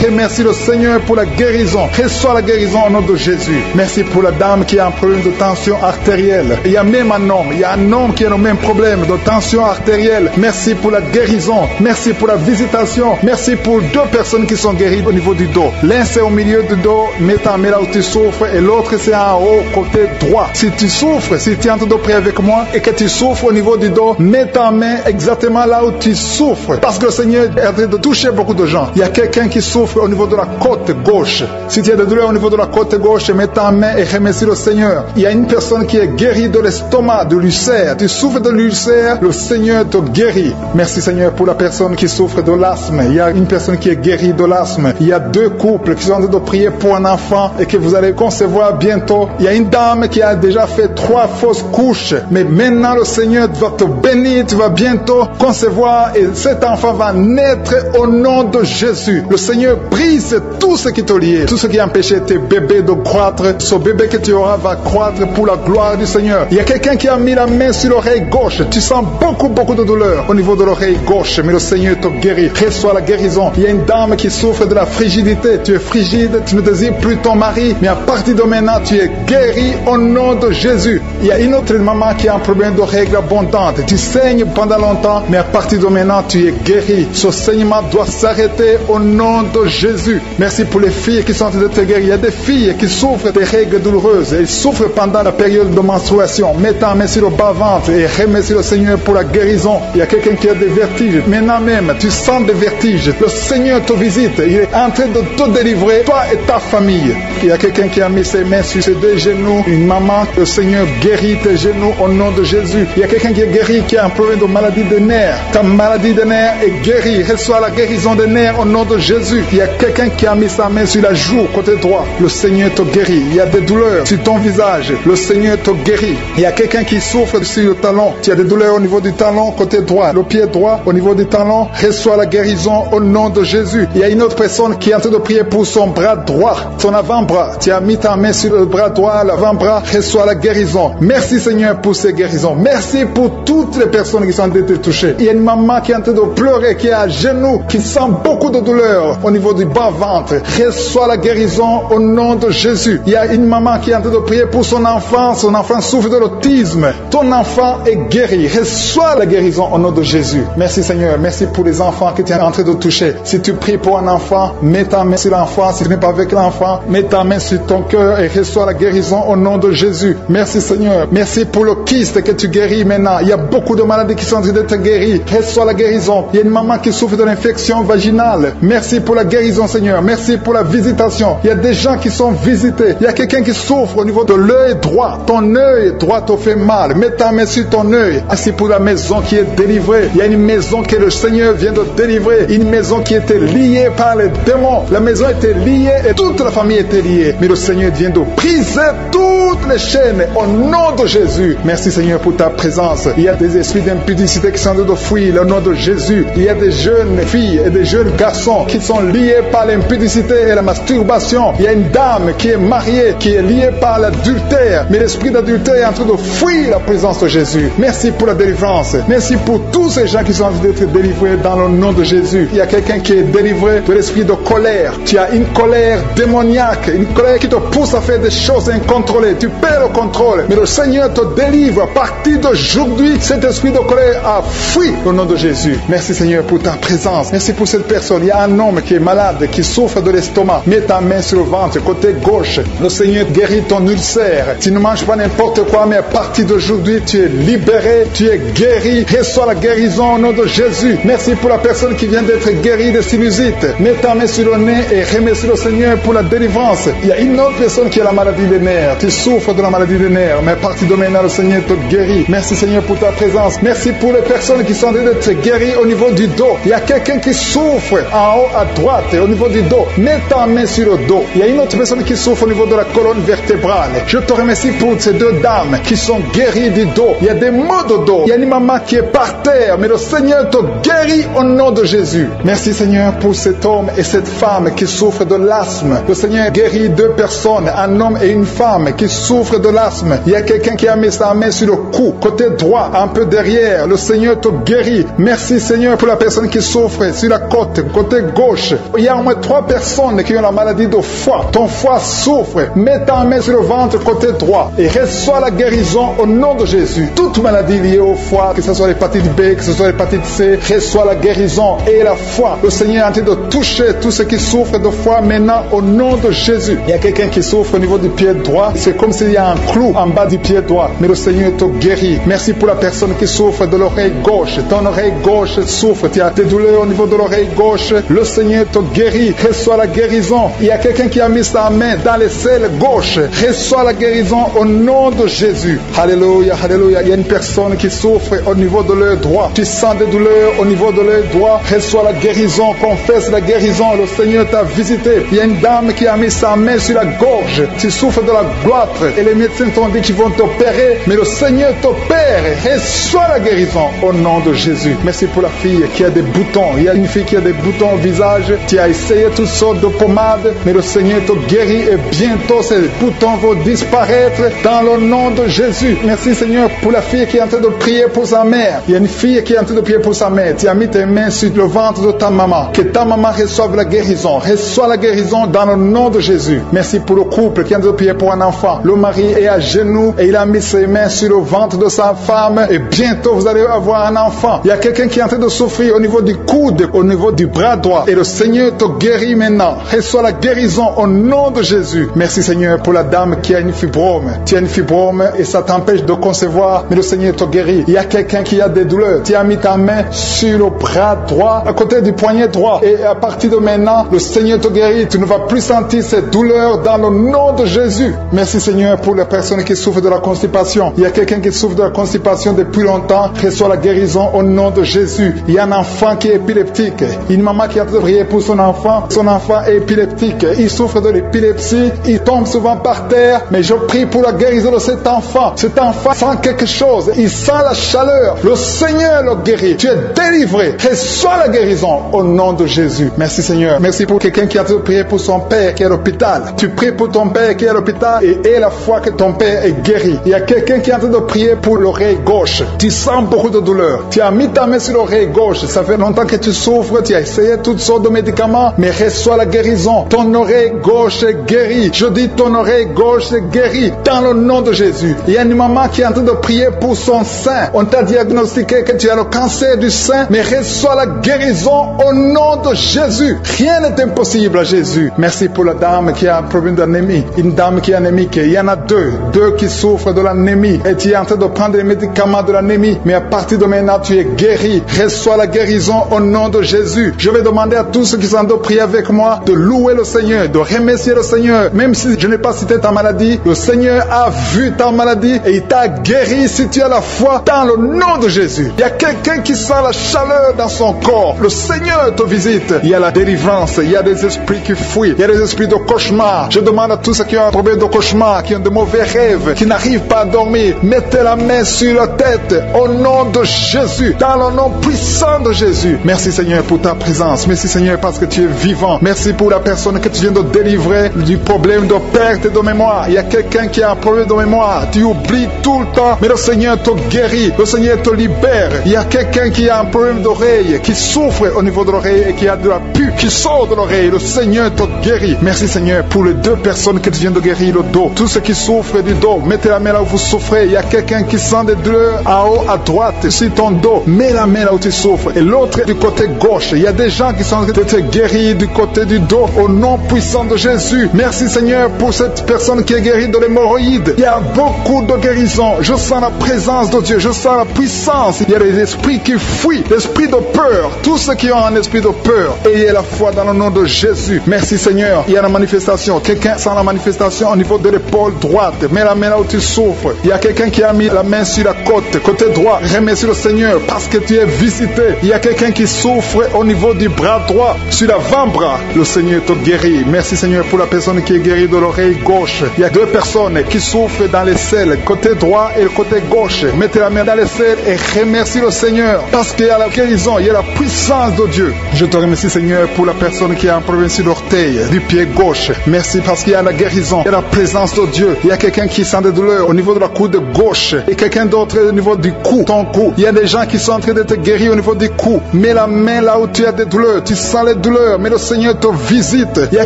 [SPEAKER 2] remercie le Seigneur pour la guérison. Reçois la guérison au nom de Jésus. Merci pour la dame qui a un problème de tension artérielle. Il y a même un homme. Il y a un homme qui a le même problème de tension artérielle. Merci pour la guérison. Merci pour la visitation. Merci pour 2 personnes qui sont guéries au niveau du dos. L'un c'est au milieu du dos, mets ta main là où tu souffres, et l'autre c'est en haut, côté droit. Si tu souffres, si tu es en train de prier avec moi et que tu souffres au niveau du dos, mets ta main exactement là où tu souffres. Parce que le Seigneur est en train de toucher beaucoup de gens. Il y a quelqu'un qui souffre au niveau de la côte gauche. Si tu as des douleurs au niveau de la côte gauche, mets ta main et remercie le Seigneur. Il y a une personne qui est guérie de l'estomac, de l'ulcère. Tu souffres de l'ulcère, le Seigneur te guérit. Merci Seigneur pour la personne qui souffre de l'asthme. Il y a une personne qui est guérie de l'asthme. Il y a 2 couples qui sont en train de prier pour un enfant et que vous allez concevoir bientôt. Il y a une dame qui a déjà fait 3 fausses couches. Mais maintenant le Seigneur va te bénir. Tu vas bientôt concevoir et cet enfant va naître au nom de Jésus. Le Seigneur Seigneur, brise tout ce qui te liait, tout ce qui empêchait tes bébés de croître. Ce bébé que tu auras va croître pour la gloire du Seigneur. Il y a quelqu'un qui a mis la main sur l'oreille gauche. Tu sens beaucoup de douleur au niveau de l'oreille gauche, mais le Seigneur te guérit. Reçois la guérison. Il y a une dame qui souffre de la frigidité. Tu es frigide, tu ne désires plus ton mari, mais à partir de maintenant, tu es guéri au nom de Jésus. Il y a une autre maman qui a un problème de règles abondantes. Tu saignes pendant longtemps, mais à partir de maintenant, tu es guéri. Ce saignement doit s'arrêter au nom de Jésus. Merci pour les filles qui sont en train de te guérir. Il y a des filles qui souffrent des règles douloureuses. Elles souffrent pendant la période de menstruation. Mets ta main sur le bas-ventre et remercie le Seigneur pour la guérison. Il y a quelqu'un qui a des vertiges. Maintenant même, tu sens des vertiges. Le Seigneur te visite. Il est en train de te délivrer, toi et ta famille. Il y a quelqu'un qui a mis ses mains sur ses deux genoux. Une maman, le Seigneur guérit tes genoux au nom de Jésus. Il y a quelqu'un qui est guéri, qui a un problème de maladie des nerfs. Ta maladie des nerfs est guérie. Reçois la guérison des nerfs au nom de Jésus. Il y a quelqu'un qui a mis sa main sur la joue, côté droit. Le Seigneur te guérit. Il y a des douleurs sur ton visage. Le Seigneur te guérit. Il y a quelqu'un qui souffre sur le talon. Tu as des douleurs au niveau du talon, côté droit. Le pied droit, au niveau du talon. Reçois la guérison au nom de Jésus. Il y a une autre personne qui est en train de prier pour son bras droit, son avant-bras. Tu as mis ta main sur le bras droit, l'avant-bras. Reçois la guérison. Merci Seigneur pour ces guérisons. Merci pour toutes les personnes qui sont en train de toucher. Il y a une maman qui est en train de pleurer, qui est à genoux, qui sent beaucoup de douleur au niveau du bas-ventre. Reçois la guérison au nom de Jésus. Il y a une maman qui est en train de prier pour son enfant. Son enfant souffre de l'autisme. Ton enfant est guéri. Reçois la guérison au nom de Jésus. Merci Seigneur. Merci pour les enfants que tu es en train de toucher. Si tu pries pour un enfant, mets ta main sur l'enfant. Si tu n'es pas avec l'enfant, mets ta main sur ton cœur et reçois la guérison au nom de Jésus. Merci Seigneur. Merci pour le kyste que tu guéris maintenant. Il y a beaucoup de maladies qui sont en train d'être guéries. Reçois la guérison. Il y a une maman qui souffre de l'infection vaginale. Merci pour la guérison Seigneur. Merci pour la visitation. Il y a des gens qui sont visités. Il y a quelqu'un qui souffre au niveau de l'œil droit. Ton œil droit te fait mal. Mets ta main sur ton œil. Merci pour la maison qui est délivrée. Il y a une maison que le Seigneur vient de délivrer. Une maison qui était liée par les démons. La maison était liée et toute la famille était liée. Mais le Seigneur vient de briser toutes les chaînes au nom de Jésus. Merci Seigneur pour ta présence. Il y a des esprits d'impudicité qui sont en train de fuir au nom de Jésus. Il y a des jeunes filles et des jeunes garçons qui sont liés par l'impudicité et la masturbation. Il y a une dame qui est mariée, qui est liée par l'adultère. Mais l'esprit d'adultère est en train de fuir la présence de Jésus. Merci pour la délivrance. Merci pour tous ces gens qui sont en train d'être délivrés dans le nom de Jésus. Il y a quelqu'un qui est délivré de l'esprit de colère. Tu as une colère démoniaque, une colère qui te pousse à faire des choses incontrôlées. Tu perds le contrôle. Mais le Seigneur te délivre. À partir d'aujourd'hui, cet esprit de colère a fui au nom de Jésus. Merci Seigneur pour ta présence. Merci pour cette personne. Il y a un homme qui est malade, qui souffre de l'estomac. Mets ta main sur le ventre, côté gauche. Le Seigneur guérit ton ulcère. Tu ne manges pas n'importe quoi, mais à partir d'aujourd'hui, tu es libéré, tu es guéri. Reçois la guérison au nom de Jésus. Merci pour la personne qui vient d'être guérie de sinusite. Mets ta main sur le nez et remercie le Seigneur pour la délivrance. Il y a une autre personne qui a la maladie des nerfs. Tu souffres de la maladie des nerfs, mais à partir de maintenant, le Seigneur te guérit. Merci Seigneur pour ta présence. Merci pour les personnes qui sont en train d'être guéries au niveau du dos. Il y a quelqu'un qui souffre en haut à droite, au niveau du dos. Mets ta main sur le dos. Il y a une autre personne qui souffre au niveau de la colonne vertébrale. Je te remercie pour ces deux dames qui sont guéries du dos. Il y a des maux de dos. Il y a une maman qui est par terre, mais le Seigneur te guérit au nom de Jésus. Merci Seigneur pour cet homme et cette femme qui souffrent de l'asthme. Le Seigneur guérit deux personnes, un homme et une femme qui souffrent de l'asthme. Il y a quelqu'un qui a mis sa main sur le cou, côté droit, un peu derrière. Le Seigneur te guérit. Merci Seigneur pour la personne qui souffre sur la côte, côté gauche. Il y a au moins 3 personnes qui ont la maladie de foie. Ton foie souffre. Mets ta main sur le ventre, côté droit, et reçois la guérison au nom de Jésus. Toute maladie liée au foie, que ce soit l'hépatite B, que ce soit l'hépatite C, reçois la guérison et la foi. Le Seigneur est en train de toucher tous ceux qui souffrent de foie maintenant au nom de Jésus. Il y a quelqu'un qui souffre au niveau du pied droit. C'est comme s'il y a un clou en bas du pied droit. Mais le Seigneur te guérit. Merci pour la personne qui souffre de l'oreille gauche. Ton oreille gauche souffre. Tu as des douleurs au niveau de l'oreille gauche. Le Seigneur te guérit. Reçois la guérison. Il y a quelqu'un qui a mis sa main dans les selles gauche. Reçois la guérison au nom de Jésus. Alléluia, alléluia. Il y a une personne qui souffre au niveau de l'œil droit. Tu sens des douleurs au niveau de l'œil droit. Reçois la guérison. Confesse la guérison. Le Seigneur t'a visité. Il y a une dame qui a mis sa main sur la gorge. Tu souffres de la gloître et les médecins t'ont dit qu'ils vont t'opérer, mais le Seigneur t'opère. Reçois la guérison au nom de Jésus. Merci pour la fille qui a des boutons. Il y a une fille qui a des boutons au visage. Tu as essayé toutes sortes de pommades, mais le Seigneur te guérit et bientôt ces boutons vont disparaître dans le nom de Jésus. Merci Seigneur pour la fille qui est en train de prier pour sa mère. Il y a une fille qui est en train de prier pour sa mère. Tu as mis tes mains sur le ventre de ta maman. Que ta maman reçoive la guérison. Reçois la guérison dans le nom de Jésus. Merci pour le couple qui est en train de prier pour un enfant. Le mari est à genoux et il a mis ses mains sur le ventre de sa femme et bientôt vous allez avoir un enfant. Il y a quelqu'un qui est en train de souffrir au niveau du coude, au niveau du bras droit et le Seigneur te guérit maintenant. Reçois la guérison au nom de Jésus. Merci Seigneur pour la dame qui a une fibrome. Tu as une fibrome et ça t'empêche de concevoir, mais le Seigneur te guérit. Il y a quelqu'un qui a des douleurs. Tu as mis ta main sur le bras droit, à côté du poignet droit et à partir de maintenant, le Seigneur te guérit. Tu ne vas plus sentir cette douleur dans le nom de Jésus. Merci Seigneur pour les personnes qui souffrent de la constipation. Il y a quelqu'un qui souffre de la constipation depuis longtemps. Reçoit la guérison au nom de Jésus. Il y a un enfant qui est épileptique. Une maman qui a prié pour son enfant. Son enfant est épileptique. Il souffre de l'épilepsie. Il tombe souvent par terre. Mais je prie pour la guérison de cet enfant. Cet enfant sent quelque chose. Il sent la chaleur. Le Seigneur le guérit. Tu es délivré. Reçois la guérison au nom de Jésus. Merci Seigneur. Merci pour quelqu'un qui a prié pour son père qui est à l'hôpital. Tu pries pour ton père qui est à l'hôpital et aie la foi que ton père est guéri. Il y a quelqu'un qui est en train de prier pour l'oreille gauche. Tu sens beaucoup de douleur. Tu as mis ta main sur l'oreille gauche. Ça fait longtemps que tu souffres. Tu as essayé toutes sortes de médicaments, mais reçois la guérison. Ton oreille gauche est guérie. Je dis ton oreille gauche est guérie dans le nom de Jésus. Il y a une maman qui est en train de prier pour son sein. On t'a diagnostiqué que tu as le cancer du sein, mais reçois la guérison au nom de Jésus. Rien n'est impossible à Jésus. Merci pour la dame qui a un problème d'anémie. Une dame qui est anémique. Il y en a deux qui souffrent de l'anémie. Et tu es en train de prendre les médicaments de l'anémie. Mais à partir de maintenant, tu es guéri. Reçois la guérison au nom de Jésus. Je vais demander à tous ceux qui sont en train de prier avec moi de louer le Seigneur, de remercier le Seigneur. Même si je n'ai pas cité ta maladie, le Seigneur a vu ta maladie et il t'a guéri si tu as la foi dans le nom de Jésus. Il y a quelqu'un qui sent la chaleur dans son corps. Le Seigneur te visite. Il y a la délivrance. Il y a des esprits qui fuient. Il y a des esprits de cauchemar. Je demande à tous ceux qui ont un problème de cauchemar, qui ont de mauvais rêves, qui n'arrivent pas à dormir, mettez la main sur la tête au nom de Jésus, dans le nom puissant de Jésus. Merci Seigneur pour ta présence. Merci Seigneur parce que tu es vivant. Merci pour la personne que tu viens de délivrer du problème de perte de mémoire. Il y a quelqu'un qui a un problème de mémoire. Tu oublies tout le temps, mais le Seigneur te guérit. Le Seigneur te libère. Il y a quelqu'un qui a un problème d'oreille, qui souffre au niveau de l'oreille et qui a de la pus qui sort de l'oreille. Le Seigneur te guérit. Merci Seigneur pour les deux personnes que tu viens de guérir le dos. Tous ceux qui souffrent du dos, mettez la main là où vous souffrez. Il y a quelqu'un qui sent des douleurs en haut à droite sur ton dos. Mets la main là où tu souffres. Et l'autre du côté gauche. Il y a des gens qui sont en train de te guérir du côté du dos au nom puissant de Jésus. Merci Seigneur pour cette personne qui est guérie de l'hémorroïde. Il y a beaucoup de guérison. Je sens la présence de Dieu. Je sens la puissance. Il y a des esprits qui fuient. L'esprit de peur. Tous ceux qui ont un esprit de peur, ayez la foi dans le nom de Jésus. Merci Seigneur. Il y a la manifestation. Quelqu'un sent la manifestation au niveau de l'épaule droite. Mets la main là où tu souffres. Il y a quelqu'un qui a mis la main sur la côte, côté droit. Remercie le Seigneur parce que tu es visité. Il y a quelqu'un qui souffre au niveau du bras droit, sur l'avant-bras. Le Seigneur te guérit. Merci Seigneur pour la personne qui est guérie de l'oreille gauche. Il y a deux personnes qui souffrent dans les selles, côté droit et le côté gauche. Mettez la main dans les selles et remercie le Seigneur parce qu'il y a la guérison, il y a la puissance de Dieu. Je te remercie Seigneur pour la personne qui a un problème sur l'orteil, du pied gauche. Merci parce qu'il y a la guérison, il y a la présence de Dieu. Il y a quelqu'un qui sent des douleurs au niveau de la coude gauche et quelqu'un d'autre au niveau du cou, ton cou. Il y a des gens qui sont en train d'être guéris au niveau du cou. Mets la main là où tu as des douleurs. Tu sens les douleurs, mais le Seigneur te visite. Il y a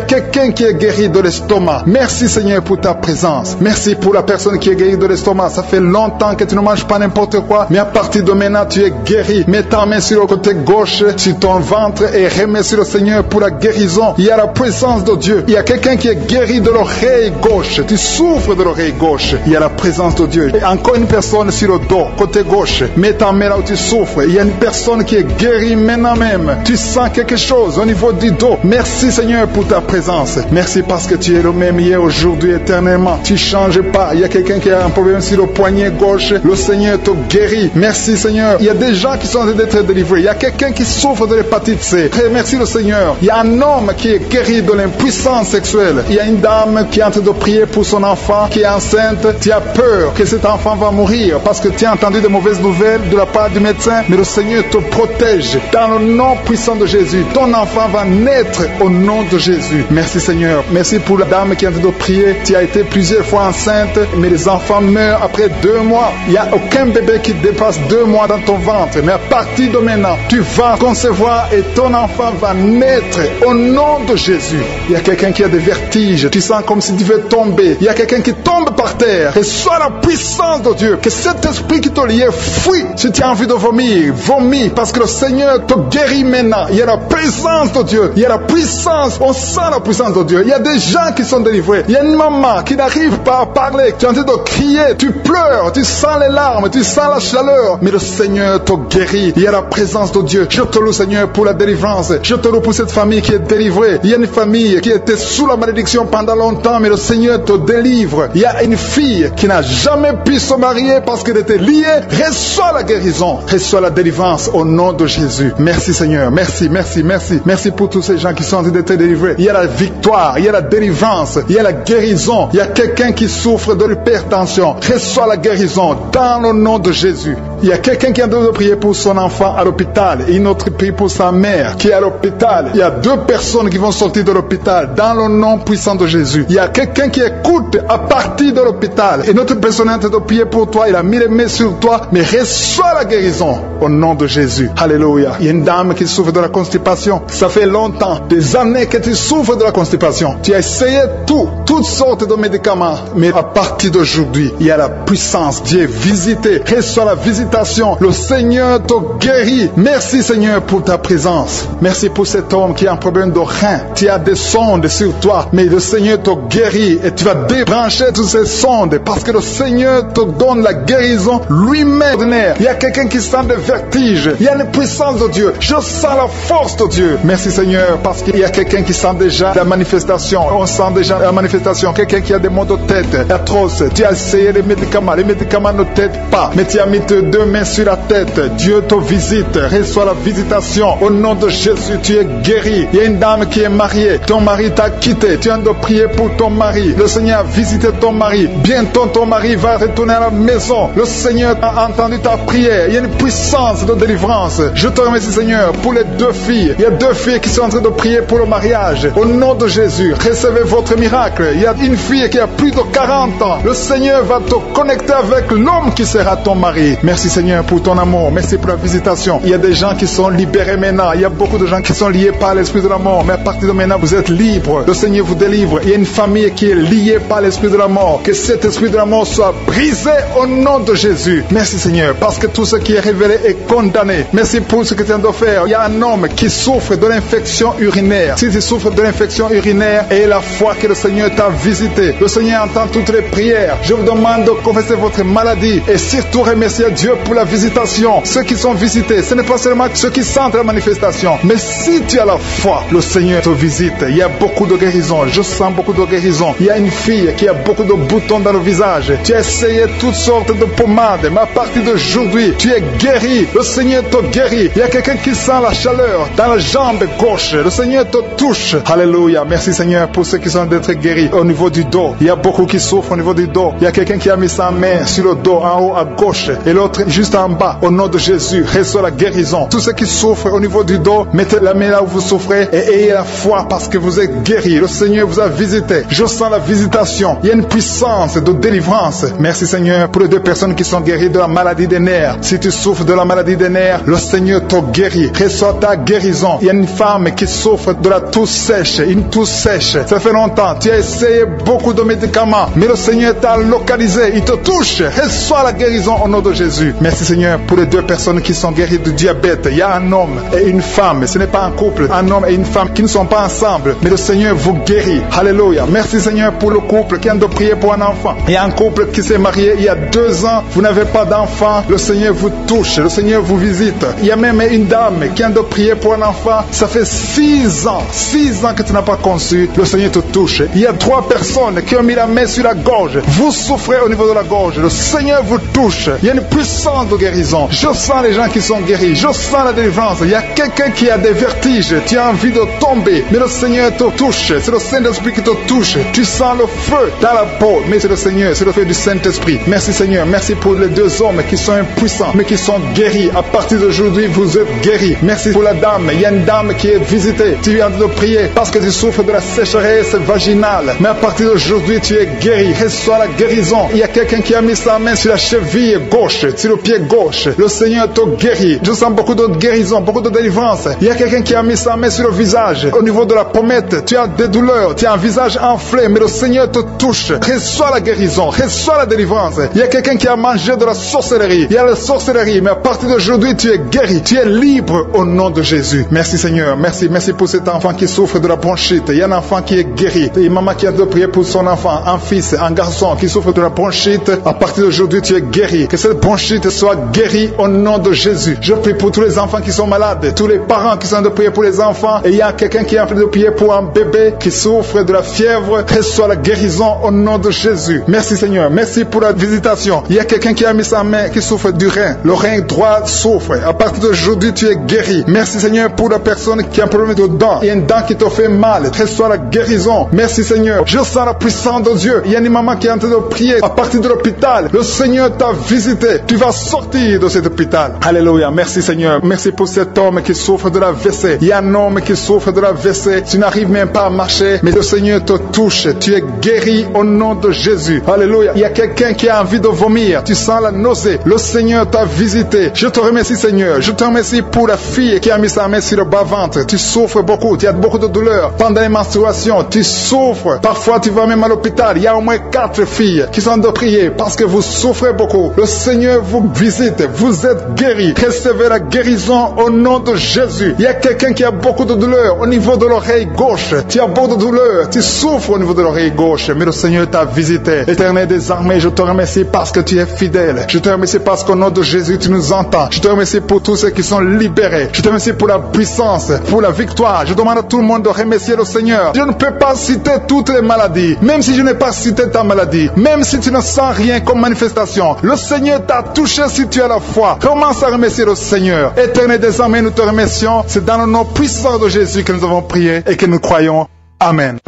[SPEAKER 2] quelqu'un qui est guéri de l'estomac. Merci Seigneur pour ta présence. Merci pour la personne qui est guérie de l'estomac. Ça fait longtemps que tu ne manges pas n'importe quoi, mais à partir de maintenant tu es guéri. Mets ta main sur le côté gauche, sur ton ventre et remercie le Seigneur pour la guérison. Il y a la présence de Dieu. Il y a quelqu'un qui est guéri de l'oreille gauche. Tu souffres de l'oreille gauche. Il y a la présence de Dieu. Et encore une personne sur le dos, côté gauche. Mets ta main là où tu souffres. Il y a une personne qui est guérie maintenant même. Tu sens quelque chose au niveau du dos. Merci Seigneur pour ta présence. Merci parce que tu es le même hier, aujourd'hui, éternellement. Tu ne changes pas. Il y a quelqu'un qui a un problème sur le poignet gauche. Le Seigneur te guérit. Merci Seigneur. Il y a des gens qui sont en train d'être délivrés. Il y a quelqu'un qui souffre de l'hépatite C. Merci le Seigneur. Il y a un homme qui est guéri de l'impuissance sexuelle. Il y a une dame qui est en train de prier pour son enfant qui est enceinte. Tu as peur que cet enfant va mourir parce que tu as entendu de mauvaises nouvelles de la part du médecin. Mais le Seigneur te protège dans le nom puissant de Jésus. Ton enfant va naître au nom de Jésus. Merci Seigneur. Merci pour la dame qui est en train de prier. Tu as été plusieurs fois enceinte, mais les enfants meurent après 2 mois. Il n'y a aucun bébé qui dépasse 2 mois dans ton ventre. Mais à partir de maintenant, tu vas concevoir et ton enfant va naître au nom de Jésus. Il y a quelqu'un qui a des vertiges. Tu sens comme si tu veux tomber. Il y a quelqu'un qui tombe par terre. Reçois la puissance de Dieu. Que cet esprit qui te liait fuit. Si tu as envie de vomir, vomis. Parce que le Seigneur te guérit maintenant. Il y a la présence de Dieu. Il y a la puissance. On sent la puissance de Dieu. Il y a des gens qui sont délivrés. Il y a une maman qui n'arrive pas à parler. Tu es en train de crier. Tu pleures. Tu sens les larmes. Tu sens la chaleur. Mais le Seigneur te guérit. Il y a la présence de Dieu. Je te loue, Seigneur, pour la délivrance. Je te loue pour cette famille qui est délivrée. Il y a une famille qui était sous la malédiction pendant longtemps, mais le Seigneur te délivre. Il y a une fille qui n'a jamais pu se marier parce qu'elle était liée. Reçois la guérison. Reçois la délivrance au nom de Jésus. Merci Seigneur. Merci, merci, merci. Merci pour tous ces gens qui sont en train d'être délivrés. Il y a la victoire. Il y a la délivrance. Il y a la guérison. Il y a quelqu'un qui souffre de l'hypertension. Reçois la guérison dans le nom de Jésus. Il y a quelqu'un qui est en train de prier pour son enfant à l'hôpital et une autre prie pour sa mère qui est à l'hôpital. Il y a 2 personnes qui vont sortir de l'hôpital dans le nom puissant de Jésus. Il y a quelqu'un qui écoute à partir de l'hôpital et notre personne est en train de prier pour toi. Il a mis les mains sur toi, mais reçois la guérison au nom de Jésus. Alléluia. Il y a une dame qui souffre de la constipation. Ça fait longtemps, des années que tu souffres de la constipation. Tu as essayé toutes sortes de médicaments, mais à partir d'aujourd'hui, il y a la puissance. Dieu est visité. Reçois la visitation. Le Seigneur te guérit. Merci Seigneur pour ta présence. Merci pour cet homme qui a un problème de rein. Tu as des sondes sur toi, mais le Seigneur te guérit et tu vas débrancher toutes ces sondes parce que le Seigneur te donne la guérison lui-même. Il y a quelqu'un qui sent des vertiges. Il y a une puissance de Dieu. Je sens la force de Dieu. Merci Seigneur parce qu'il y a quelqu'un qui sent déjà la manifestation. On sent déjà la manifestation. Quelqu'un qui a des maux de tête atroces. Tu as essayé les médicaments. Les médicaments ne t'aident pas, mais tu as mis tes 2 mains sur la tête. Dieu te visite. Reçois la visitation. Au nom de Jésus, tu es guéri. Il y a une dame qui est mariée. Ton mari t'a quitté. Tu viens de prier pour ton mari. Le Seigneur a visité ton mari. Bientôt, ton mari va retourner à la maison. Le Seigneur a entendu ta prière. Il y a une puissance de délivrance. Je te remercie, Seigneur, pour les 2 filles. Il y a 2 filles qui sont en train de prier pour le mariage. Au nom de Jésus, recevez votre miracle. Il y a une fille qui a plus de 40 ans. Le Seigneur va te connecter avec l'homme qui sera ton mari. Merci, Seigneur, pour ton amour. Merci pour la visitation. Il y a des gens qui sont libérés maintenant. Il y a beaucoup de gens qui sont liés par l'esprit de la mort. Mais à partir de maintenant, vous êtes libres. Le Seigneur vous délivre. Il y a une famille qui est liée par l'esprit de la mort. Que cet esprit de la mort soit brisé au nom de Jésus. Merci, Seigneur, parce que tout ce qui est révélé est condamné. Merci pour ce que tu viens de faire. Il y a un homme qui souffre de l'infection urinaire. Si tu souffres de l'infection urinaire, et la foi que le Seigneur t'a visité, le Seigneur entend toutes les prières. Je vous demande de confesser votre maladie et surtout remercier Dieu pour la visitation. Ceux qui sont visités, ce n'est pas seulement ceux qui sentent la manifestation, mais si tu as la foi, le Seigneur te visite. Il y a beaucoup de guérison. Je sens beaucoup de guérison. Il y a une fille qui a beaucoup de boutons dans le visage. Tu as essayé toutes sortes de pommades, mais à partir d'aujourd'hui, tu es guéri. Le Seigneur te guérit. Il y a quelqu'un qui sent la chaleur dans la jambe gauche. Le Seigneur te touche. Alléluia. Merci Seigneur pour ceux qui sont d'être guéris au niveau du dos. Il y a beaucoup qui souffrent au niveau du dos. Il y a quelqu'un qui a mis sa main sur le dos en haut à gauche et l'autre juste en bas. Au nom de Jésus, reçois la guérison. Tous ceux qui souffrent au niveau du dos, mettez la main là où vous souffrez et ayez la foi parce que vous êtes guéris. Le Seigneur vous a visité. Je sens la visitation. Il y a une puissance de délivrance. Merci Seigneur pour les 2 personnes qui sont guéries de la maladie des nerfs. Si tu souffres de la maladie des nerfs, le Seigneur te guérit. Reçois ta guérison. Il y a une femme qui souffre de la toux sèche. Une toux sèche. Ça fait longtemps. Tu as essayé beaucoup de médicaments, mais le Seigneur t'a localisé. Il te touche. Reçois la guérison au nom de Jésus. Merci Seigneur pour les 2 personnes qui sont guéries du diabète. Il y a un homme et une femme. Ce n'est pas un couple. Un homme et une femme qui ne sont pas ensemble, mais le Seigneur vous guérit. Alléluia. Merci Seigneur pour le couple qui vient de prier pour un enfant. Il y a un couple qui s'est marié il y a 2 ans. Vous n'avez pas d'enfant. Le Seigneur vous touche. Le Seigneur vous visite. Il y a même une dame qui vient de prier pour un enfant. Ça fait 6 ans. 6 ans que tu n'as pas conçu. Le Seigneur te touche. Il y a 3 personnes qui ont mis la main sur la gorge. Vous souffrez au niveau de la gorge. Le Seigneur vous touche. Il y a une puissance de guérison. Je sens les gens qui sont guéris. Je sens la délivrance. Il y a quelqu'un qui a des vertiges. Tu as envie de tomber. Mais le Seigneur te touche. C'est le Saint-Esprit qui te touche. Tu sens le feu dans la peau. Mais c'est le Seigneur. C'est le feu du Saint-Esprit. Merci Seigneur. Merci pour les 2 hommes qui sont impuissants, mais qui sont guéris. À partir d'aujourd'hui, vous êtes guéris. Merci pour la dame. Il y a une dame dame qui est visitée. Tu es en train de prier parce que tu souffres de la sécheresse vaginale. Mais à partir d'aujourd'hui, tu es guéri. Reçois la guérison. Il y a quelqu'un qui a mis sa main sur la cheville gauche, sur le pied gauche. Le Seigneur te guérit. Je sens beaucoup de guérison, beaucoup de délivrance. Il y a quelqu'un qui a mis sa main sur le visage. Au niveau de la pommette, tu as des douleurs. Tu as un visage enflé, mais le Seigneur te touche. Reçois la guérison. Reçois la délivrance. Il y a quelqu'un qui a mangé de la sorcellerie. Il y a la sorcellerie, mais à partir d'aujourd'hui, tu es guéri. Tu es libre au nom de Jésus. Merci Seigneur. Merci pour cet enfant qui souffre de la bronchite. Il y a un enfant qui est guéri. Il y a une maman qui a de prier pour son enfant, un fils, un garçon qui souffre de la bronchite. À partir d'aujourd'hui, tu es guéri. Que cette bronchite soit guérie au nom de Jésus. Je prie pour tous les enfants qui sont malades, tous les parents qui sont en train de prier pour les enfants. Et il y a quelqu'un qui est en train de prier pour un bébé qui souffre de la fièvre. Reçois la guérison au nom de Jésus. Merci Seigneur. Merci pour la visitation. Il y a quelqu'un qui a mis sa main qui souffre du rein. Le rein droit souffre. À partir d'aujourd'hui, tu es guéri. Merci Seigneur pour la personne qui a un problème de dents. Il y a une dent qui te fait mal. Reçois la guérison. Merci Seigneur. Je sens la puissance de Dieu. Il y a une maman qui est en train de prier à partir de l'hôpital. Le Seigneur t'a visité. Tu vas sortir de cet hôpital. Alléluia. Merci Seigneur. Merci pour cet homme qui souffre de la WC. Il y a un homme qui souffre de la WC. Tu n'arrives même pas à marcher, mais le Seigneur te touche. Tu es guéri au nom de Jésus. Alléluia. Il y a quelqu'un qui a envie de vomir. Tu sens la nausée. Le Seigneur t'a visité. Je te remercie Seigneur. Je te remercie pour la fille qui a mis sa main sur le bas-ventre. Tu souffres beaucoup. Tu as beaucoup de douleurs. Pendant les menstruations, tu souffres. Parfois, tu vas même à l'hôpital. Il y a au moins 4 filles qui sont de prier parce que vous souffrez beaucoup. Le Seigneur vous visite. Vous êtes guéris. Recevez la guérison au nom de Jésus. Il y a quelqu'un qui a beaucoup de douleurs au niveau de l'oreille gauche. Tu as beaucoup de douleurs. Tu souffres au niveau de l'oreille gauche. Mais le Seigneur t'a visité. Éternel des armées, je te remercie parce que tu es fidèle. Je te remercie parce qu'au nom de Jésus, tu nous entends. Je te remercie pour tous ceux qui sont libérés. Je te remercie pour la puissance, pour la victoire. Je demande à tout le monde de remercier le Seigneur. Je ne peux pas citer toutes les maladies. Même si je n'ai pas cité ta maladie. Même si tu ne sens rien comme manifestation. Le Seigneur t'a touché si tu as la foi. Commence à remercier le Seigneur. Éternel des armées, nous te remercions. C'est dans le nom puissant de Jésus que nous avons prié et que nous croyons. Amen.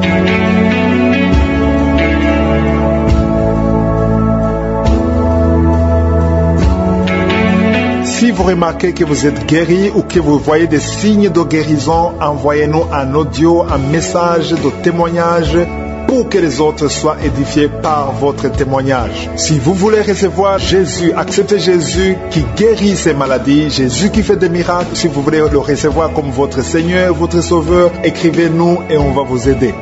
[SPEAKER 2] Si vous remarquez que vous êtes guéri ou que vous voyez des signes de guérison, envoyez-nous un audio, un message de témoignage pour que les autres soient édifiés par votre témoignage. Si vous voulez recevoir Jésus, accepter Jésus qui guérit ces maladies, Jésus qui fait des miracles, si vous voulez le recevoir comme votre Seigneur, votre Sauveur, écrivez-nous et on va vous aider.